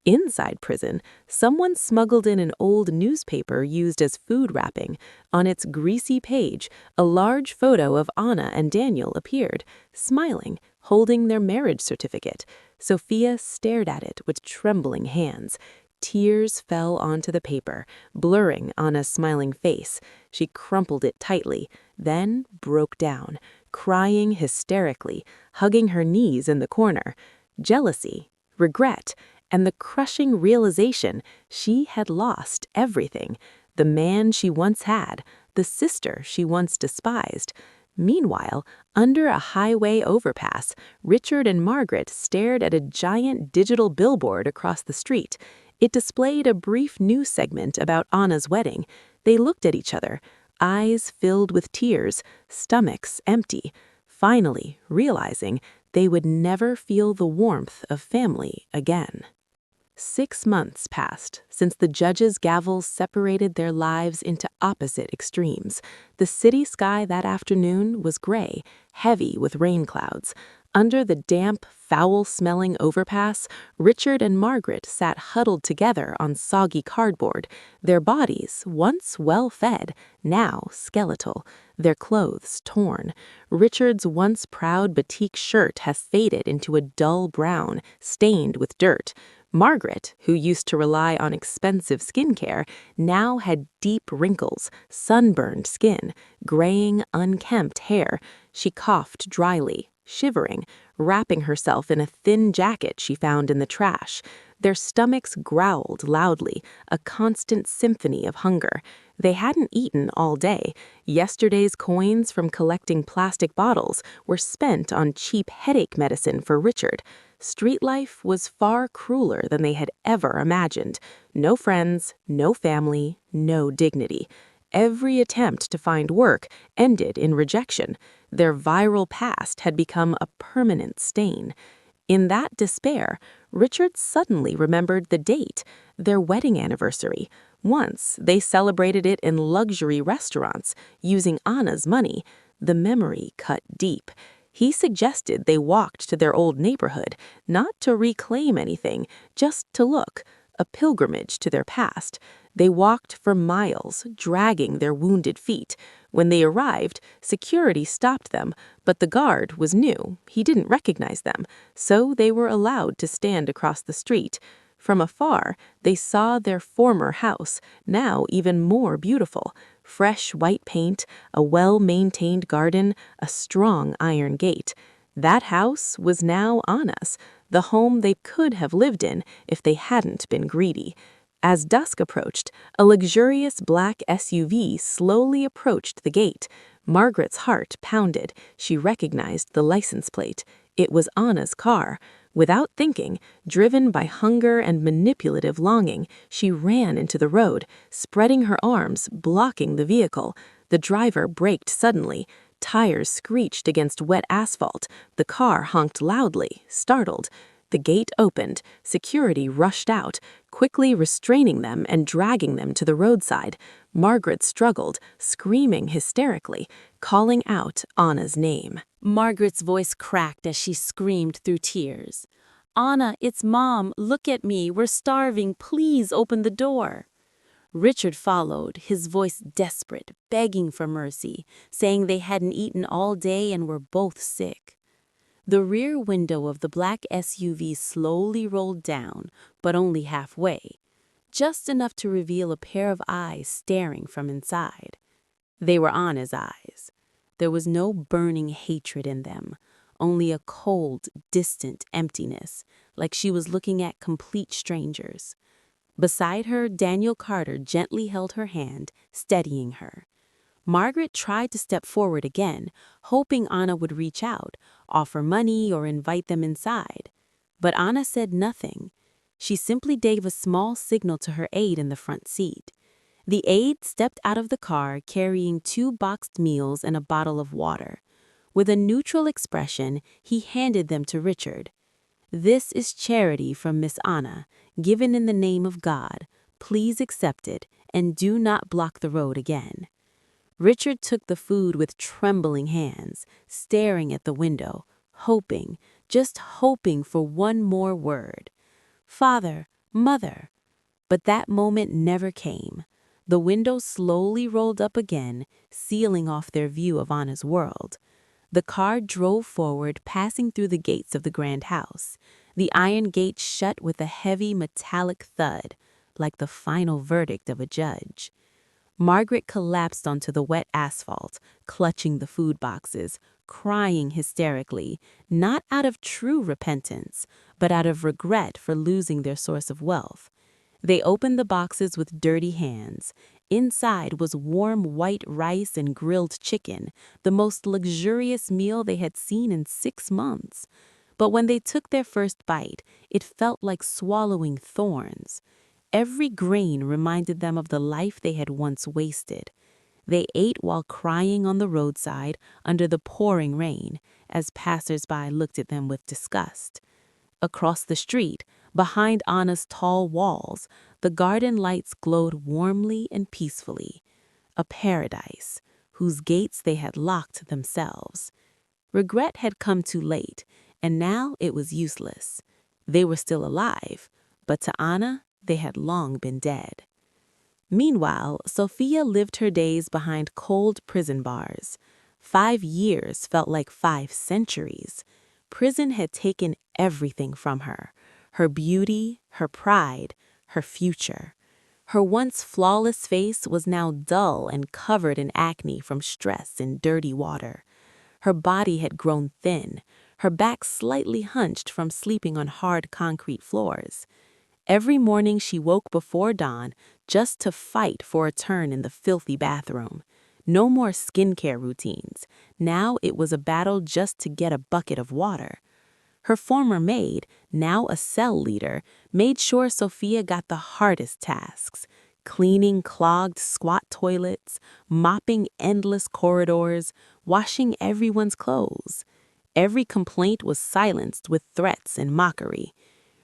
Inside prison, someone smuggled in an old newspaper used as food wrapping. On its greasy page, a large photo of Anna and Daniel appeared, smiling, holding their marriage certificate. Sophia stared at it with trembling hands. Tears fell onto the paper, blurring Anna's smiling face. She crumpled it tightly, then broke down, crying hysterically, hugging her knees in the corner. Jealousy, regret, and the crushing realization she had lost everything. The man she once had, the sister she once despised. Meanwhile, under a highway overpass, Richard and Margaret stared at a giant digital billboard across the street. It displayed a brief news segment about Anna's wedding. They looked at each other, eyes filled with tears, stomachs empty, finally realizing they would never feel the warmth of family again. 6 months passed since the judge's gavels separated their lives into opposite extremes. The city sky that afternoon was gray, heavy with rain clouds. Under the damp, foul-smelling overpass, Richard and Margaret sat huddled together on soggy cardboard, their bodies, once well-fed, now skeletal, their clothes torn. Richard's once proud batik shirt had faded into a dull brown, stained with dirt. Margaret, who used to rely on expensive skincare, now had deep wrinkles, sunburned skin, graying, unkempt hair. She coughed dryly, shivering, wrapping herself in a thin jacket she found in the trash. Their stomachs growled loudly, a constant symphony of hunger. They hadn't eaten all day. Yesterday's coins from collecting plastic bottles were spent on cheap headache medicine for Richard. Street life was far crueler than they had ever imagined. No friends, no family, no dignity. Every attempt to find work ended in rejection. Their viral past had become a permanent stain. In that despair, Richard suddenly remembered the date, their wedding anniversary. Once, they celebrated it in luxury restaurants, using Anna's money. The memory cut deep. He suggested they walked to their old neighborhood, not to reclaim anything, just to look, a pilgrimage to their past. They walked for miles, dragging their wounded feet. When they arrived, security stopped them, but the guard was new. He didn't recognize them, so they were allowed to stand across the street. From afar, they saw their former house, now even more beautiful. Fresh white paint, a well-maintained garden, a strong iron gate. That house was now Anna's, the home they could have lived in if they hadn't been greedy. As dusk approached, a luxurious black SUV slowly approached the gate. Margaret's heart pounded. She recognized the license plate. It was Anna's car. Without thinking, driven by hunger and manipulative longing, she ran into the road, spreading her arms, blocking the vehicle. The driver braked suddenly. Tires screeched against wet asphalt. The car honked loudly, startled. The gate opened. Security rushed out, quickly restraining them and dragging them to the roadside. Margaret struggled, screaming hysterically, calling out Anna's name. Margaret's voice cracked as she screamed through tears. "Anna, it's Mom. Look at me. We're starving. Please open the door." Richard followed, his voice desperate, begging for mercy, saying they hadn't eaten all day and were both sick. The rear window of the black SUV slowly rolled down, but only halfway, just enough to reveal a pair of eyes staring from inside. They were Anna's eyes. There was no burning hatred in them, only a cold, distant emptiness, like she was looking at complete strangers. Beside her, Daniel Carter gently held her hand, steadying her. Margaret tried to step forward again, hoping Anna would reach out, offer money, or invite them inside. But Anna said nothing. She simply gave a small signal to her aide in the front seat. The aide stepped out of the car carrying 2 boxed meals and a bottle of water. With a neutral expression, he handed them to Richard. "This is charity from Miss Anna, given in the name of God. Please accept it, and do not block the road again." Richard took the food with trembling hands, staring at the window, hoping, just hoping for one more word. "Father, Mother." But that moment never came. The window slowly rolled up again, sealing off their view of Anna's world. The car drove forward, passing through the gates of the grand house. The iron gate shut with a heavy metallic thud, like the final verdict of a judge. Margaret collapsed onto the wet asphalt, clutching the food boxes, crying hysterically, not out of true repentance, but out of regret for losing their source of wealth. They opened the boxes with dirty hands. Inside was warm white rice and grilled chicken, the most luxurious meal they had seen in 6 months. But when they took their first bite, it felt like swallowing thorns. Every grain reminded them of the life they had once wasted. They ate while crying on the roadside under the pouring rain, as passers-by looked at them with disgust. Across the street, behind Anna's tall walls, the garden lights glowed warmly and peacefully. A paradise, whose gates they had locked themselves. Regret had come too late, and now it was useless. They were still alive, but to Anna, they had long been dead. Meanwhile, Sophia lived her days behind cold prison bars. 5 years felt like 5 centuries. Prison had taken everything from her: her beauty, her pride, her future. Her once flawless face was now dull and covered in acne from stress and dirty water. Her body had grown thin, her back slightly hunched from sleeping on hard concrete floors. Every morning she woke before dawn just to fight for a turn in the filthy bathroom. No more skincare routines. Now it was a battle just to get a bucket of water. Her former maid, now a cell leader, made sure Sophia got the hardest tasks: cleaning clogged squat toilets, mopping endless corridors, washing everyone's clothes. Every complaint was silenced with threats and mockery.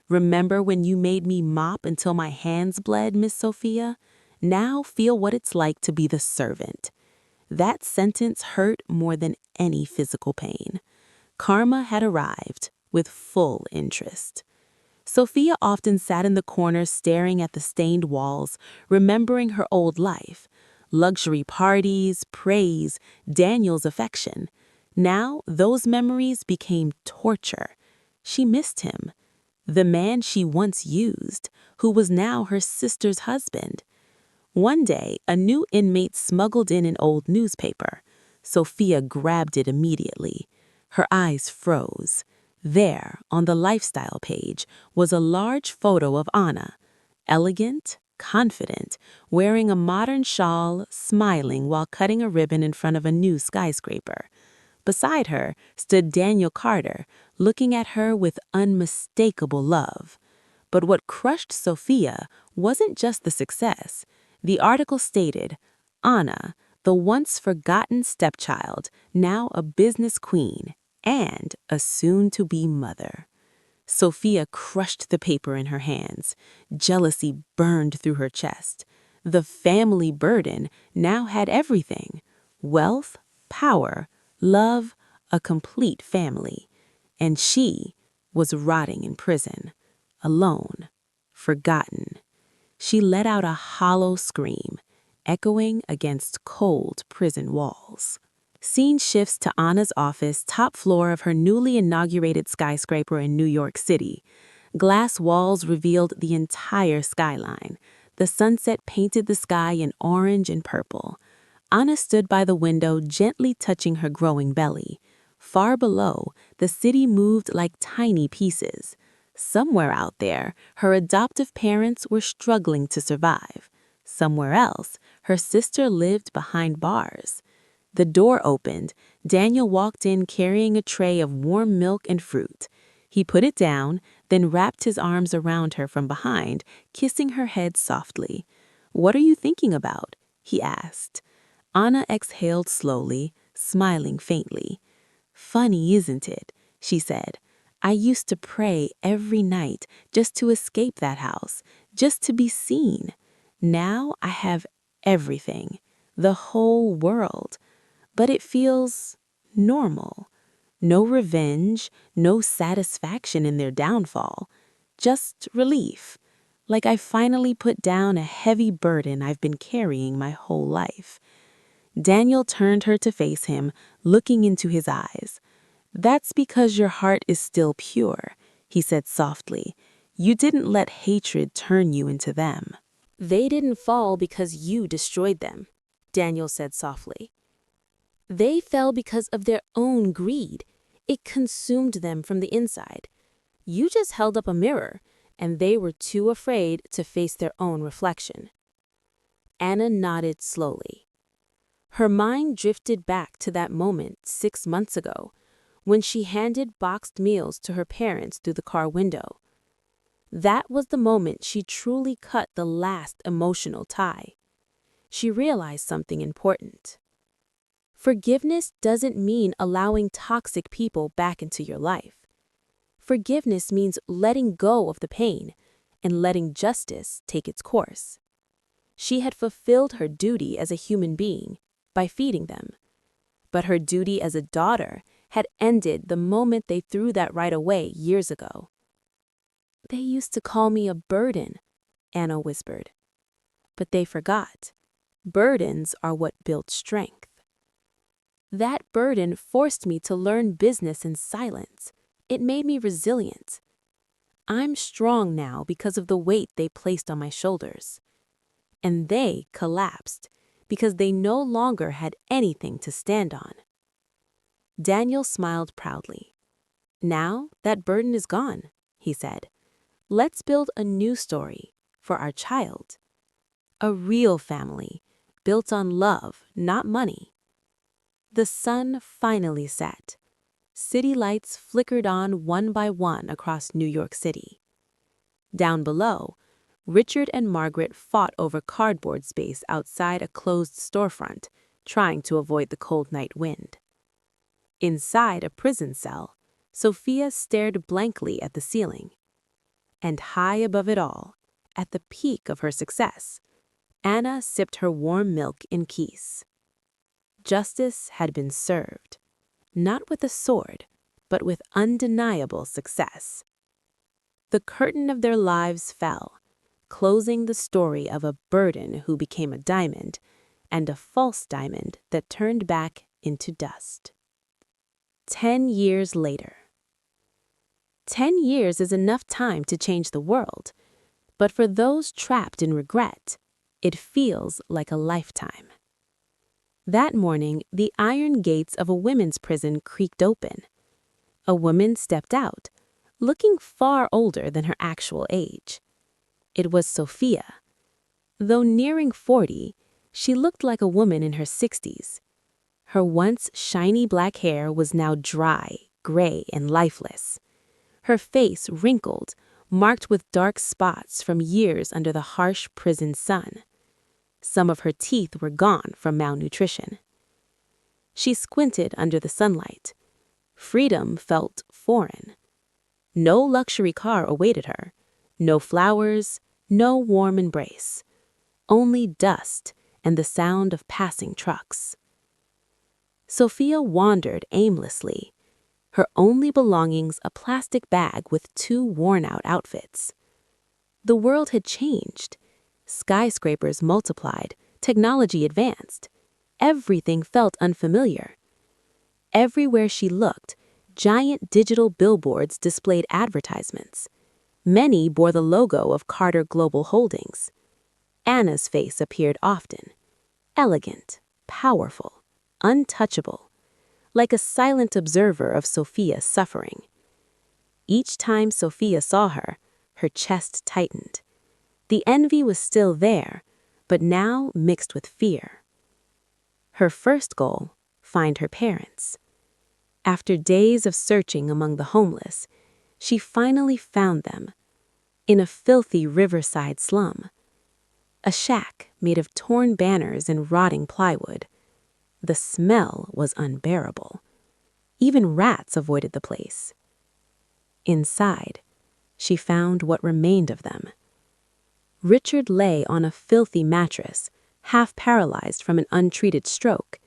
"Remember when you made me mop until my hands bled, Miss Sophia? Now feel what it's like to be the servant." That sentence hurt more than any physical pain. Karma had arrived with full interest. Sophia often sat in the corner staring at the stained walls, remembering her old life. Luxury parties, praise, Daniel's affection. Now those memories became torture. She missed him. The man she once used, who was now her sister's husband. One day, a new inmate smuggled in an old newspaper. Sophia grabbed it immediately. Her eyes froze. There, on the lifestyle page, was a large photo of Anna. Elegant, confident, wearing a modern shawl, smiling while cutting a ribbon in front of a new skyscraper. Beside her stood Daniel Carter, looking at her with unmistakable love. But what crushed Sophia wasn't just the success. The article stated, "Anna, the once forgotten stepchild, now a business queen, and a soon-to-be mother." Sophia crushed the paper in her hands. Jealousy burned through her chest. The family burden now had everything: wealth, power, love, a complete family. And she was rotting in prison, alone, forgotten. She let out a hollow scream, echoing against cold prison walls. Scene shifts to Anna's office, top floor of her newly inaugurated skyscraper in New York City. Glass walls revealed the entire skyline. The sunset painted the sky in orange and purple. Anna stood by the window, gently touching her growing belly. Far below, the city moved like tiny pieces. Somewhere out there, her adoptive parents were struggling to survive. Somewhere else, her sister lived behind bars. The door opened. Daniel walked in carrying a tray of warm milk and fruit. He put it down, then wrapped his arms around her from behind, kissing her head softly. "What are you thinking about?" he asked. Anna exhaled slowly, smiling faintly. "Funny, isn't it?" she said. "I used to pray every night just to escape that house, just to be seen. Now I have everything, the whole world. But it feels normal. No revenge, no satisfaction in their downfall. Just relief. Like I finally put down a heavy burden I've been carrying my whole life." Daniel turned her to face him, looking into his eyes. "That's because your heart is still pure," he said softly. "You didn't let hatred turn you into them." They didn't fall because you destroyed them, Daniel said softly. They fell because of their own greed. It consumed them from the inside. You just held up a mirror, and they were too afraid to face their own reflection. Anna nodded slowly. Her mind drifted back to that moment 6 months ago, when she handed boxed meals to her parents through the car window. That was the moment she truly cut the last emotional tie. She realized something important. Forgiveness doesn't mean allowing toxic people back into your life. Forgiveness means letting go of the pain and letting justice take its course. She had fulfilled her duty as a human being by feeding them, but her duty as a daughter had ended the moment they threw that right away years ago. "They used to call me a burden," Anna whispered. But they forgot. Burdens are what build strength. That burden forced me to learn business in silence. It made me resilient. I'm strong now because of the weight they placed on my shoulders. And they collapsed because they no longer had anything to stand on. Daniel smiled proudly. "Now that burden is gone," he said. "Let's build a new story for our child. A real family, built on love, not money." The sun finally set. City lights flickered on one by one across New York City. Down below, Richard and Margaret fought over cardboard space outside a closed storefront, trying to avoid the cold night wind. Inside a prison cell, Sophia stared blankly at the ceiling. And high above it all, at the peak of her success, Anna sipped her warm milk in peace. Justice had been served, not with a sword, but with undeniable success. The curtain of their lives fell, closing the story of a burden who became a diamond, and a false diamond that turned back into dust. 10 years later. 10 years is enough time to change the world, but for those trapped in regret, it feels like a lifetime. That morning, the iron gates of a women's prison creaked open. A woman stepped out, looking far older than her actual age. It was Sophia. Though nearing 40, she looked like a woman in her 60s. Her once shiny black hair was now dry, gray, and lifeless. Her face wrinkled, marked with dark spots from years under the harsh prison sun. Some of her teeth were gone from malnutrition. She squinted under the sunlight. Freedom felt foreign. No luxury car awaited her. No flowers, no warm embrace. Only dust and the sound of passing trucks. Sophia wandered aimlessly, her only belongings a plastic bag with 2 worn-out outfits. The world had changed. Skyscrapers multiplied, technology advanced. Everything felt unfamiliar. Everywhere she looked, giant digital billboards displayed advertisements. Many bore the logo of Carter Global Holdings. Anna's face appeared often. Elegant, powerful, untouchable, like a silent observer of Sophia's suffering. Each time Sophia saw her, her chest tightened. The envy was still there, but now mixed with fear. Her first goal, find her parents. After days of searching among the homeless, she finally found them in a filthy riverside slum. A shack made of torn banners and rotting plywood. The smell was unbearable. Even rats avoided the place. Inside, she found what remained of them. Richard lay on a filthy mattress, half paralyzed from an untreated stroke.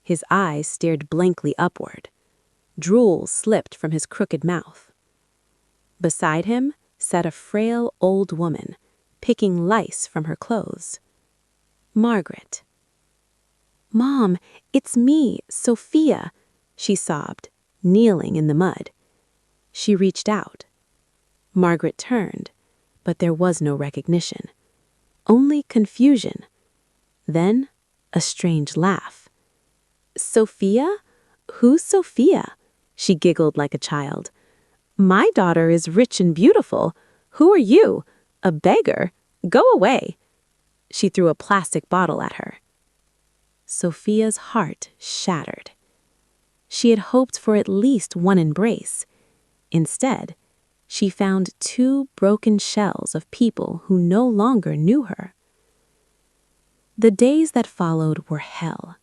His eyes stared blankly upward. Drool slipped from his crooked mouth. Beside him sat a frail old woman, picking lice from her clothes. Margaret. "Mom, it's me, Sophia," she sobbed, kneeling in the mud. She reached out. Margaret turned, but there was no recognition. Only confusion. Then, a strange laugh. "Sophia? Who's Sophia?" She giggled like a child. "My daughter is rich and beautiful. Who are you? A beggar? Go away." She threw a plastic bottle at her. Sophia's heart shattered. She had hoped for at least one embrace. Instead, she found two broken shells of people who no longer knew her. The days that followed were hell.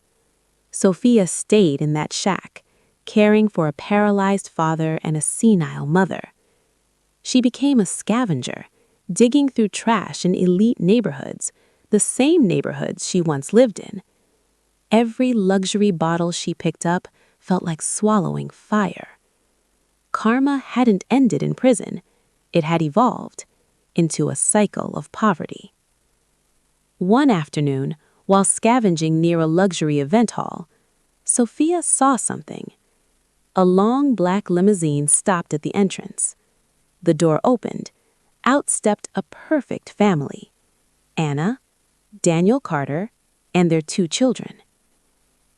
Sophia stayed in that shack, caring for a paralyzed father and a senile mother. She became a scavenger, digging through trash in elite neighborhoods, the same neighborhoods she once lived in. Every luxury bottle she picked up felt like swallowing fire. Karma hadn't ended in prison. It had evolved into a cycle of poverty. One afternoon, while scavenging near a luxury event hall, Sophia saw something. A long black limousine stopped at the entrance. The door opened. Out stepped a perfect family: Anna, Daniel Carter, and their two children.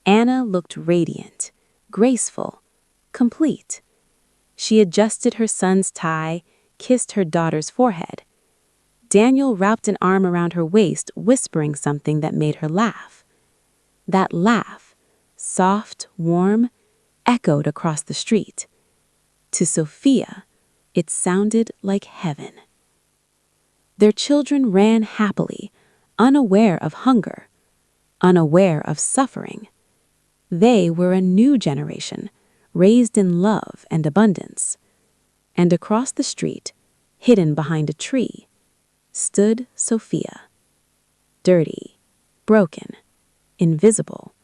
Anna looked radiant, graceful, complete. She adjusted her son's tie, kissed her daughter's forehead. Daniel wrapped an arm around her waist, whispering something that made her laugh. That laugh, soft, warm, echoed across the street. To Sophia, it sounded like heaven. Their children ran happily, unaware of hunger, unaware of suffering. They were a new generation, raised in love and abundance. And across the street, hidden behind a tree, stood Sophia. Dirty, broken, invisible,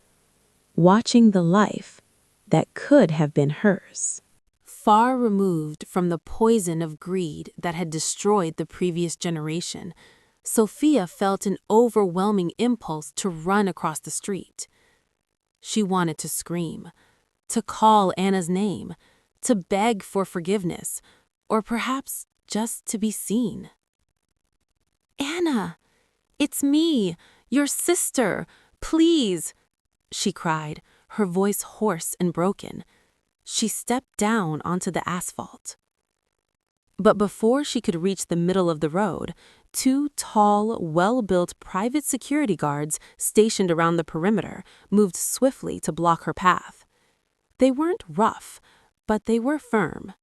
watching the life that could have been hers. Far removed from the poison of greed that had destroyed the previous generation, Sophia felt an overwhelming impulse to run across the street. She wanted to scream, to call Anna's name, to beg for forgiveness, or perhaps just to be seen. "Anna, it's me, your sister, please," she cried, her voice hoarse and broken. She stepped down onto the asphalt. But before she could reach the middle of the road, two tall, well-built private security guards stationed around the perimeter moved swiftly to block her path. They weren't rough, but they were firm.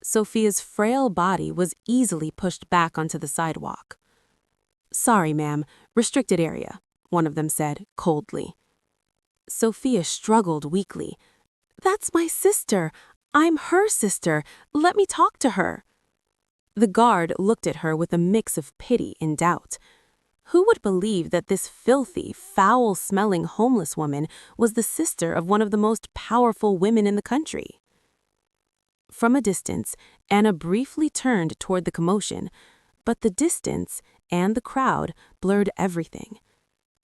Sophia's frail body was easily pushed back onto the sidewalk. "Sorry, ma'am, restricted area," one of them said coldly. Sophia struggled weakly. "That's my sister. I'm her sister. Let me talk to her." The guard looked at her with a mix of pity and doubt. Who would believe that this filthy, foul-smelling homeless woman was the sister of one of the most powerful women in the country? From a distance, Anna briefly turned toward the commotion, but the distance and the crowd blurred everything.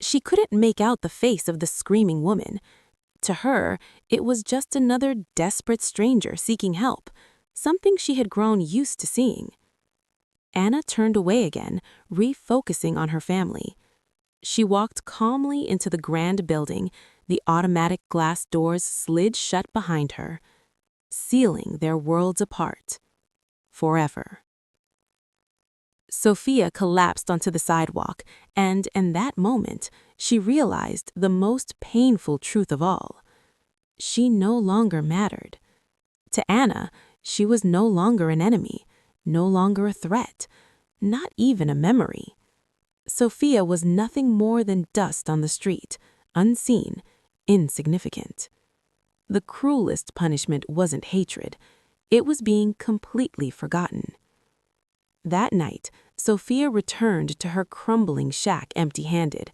She couldn't make out the face of the screaming woman. To her, it was just another desperate stranger seeking help, something she had grown used to seeing. Anna turned away again, refocusing on her family. She walked calmly into the grand building. The automatic glass doors slid shut behind her. sealing their worlds apart. Forever. Sophia collapsed onto the sidewalk, and in that moment, she realized the most painful truth of all. She no longer mattered. To Anna, she was no longer an enemy, no longer a threat, not even a memory. Sophia was nothing more than dust on the street, unseen, insignificant. The cruelest punishment wasn't hatred. It was being completely forgotten. That night, Sophia returned to her crumbling shack empty-handed.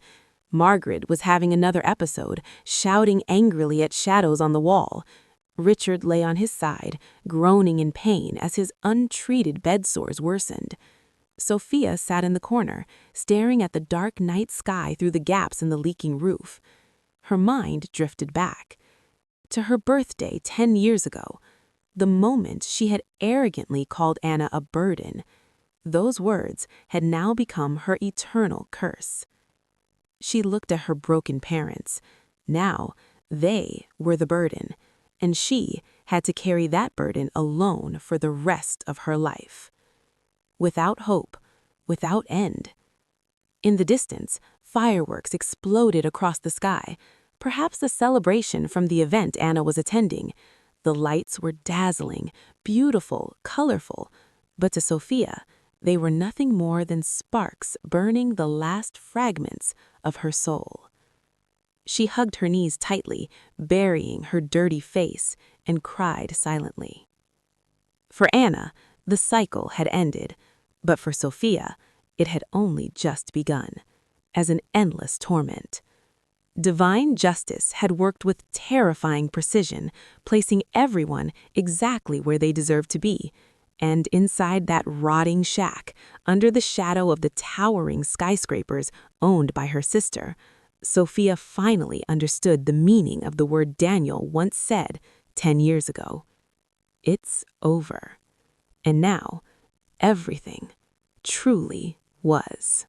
Margaret was having another episode, shouting angrily at shadows on the wall. Richard lay on his side, groaning in pain as his untreated bed sores worsened. Sophia sat in the corner, staring at the dark night sky through the gaps in the leaking roof. Her mind drifted back to her birthday 10 years ago, the moment she had arrogantly called Anna a burden. Those words had now become her eternal curse. She looked at her broken parents. Now, they were the burden, and she had to carry that burden alone for the rest of her life. Without hope, without end. In the distance, fireworks exploded across the sky, perhaps a celebration from the event Anna was attending. The lights were dazzling, beautiful, colorful, but to Sophia, they were nothing more than sparks burning the last fragments of her soul. She hugged her knees tightly, burying her dirty face, and cried silently. For Anna, the cycle had ended, but for Sophia, it had only just begun, as an endless torment. Divine justice had worked with terrifying precision, placing everyone exactly where they deserved to be. And inside that rotting shack, under the shadow of the towering skyscrapers owned by her sister, Sophia finally understood the meaning of the word Daniel once said 10 years ago. It's over. And now, everything truly was.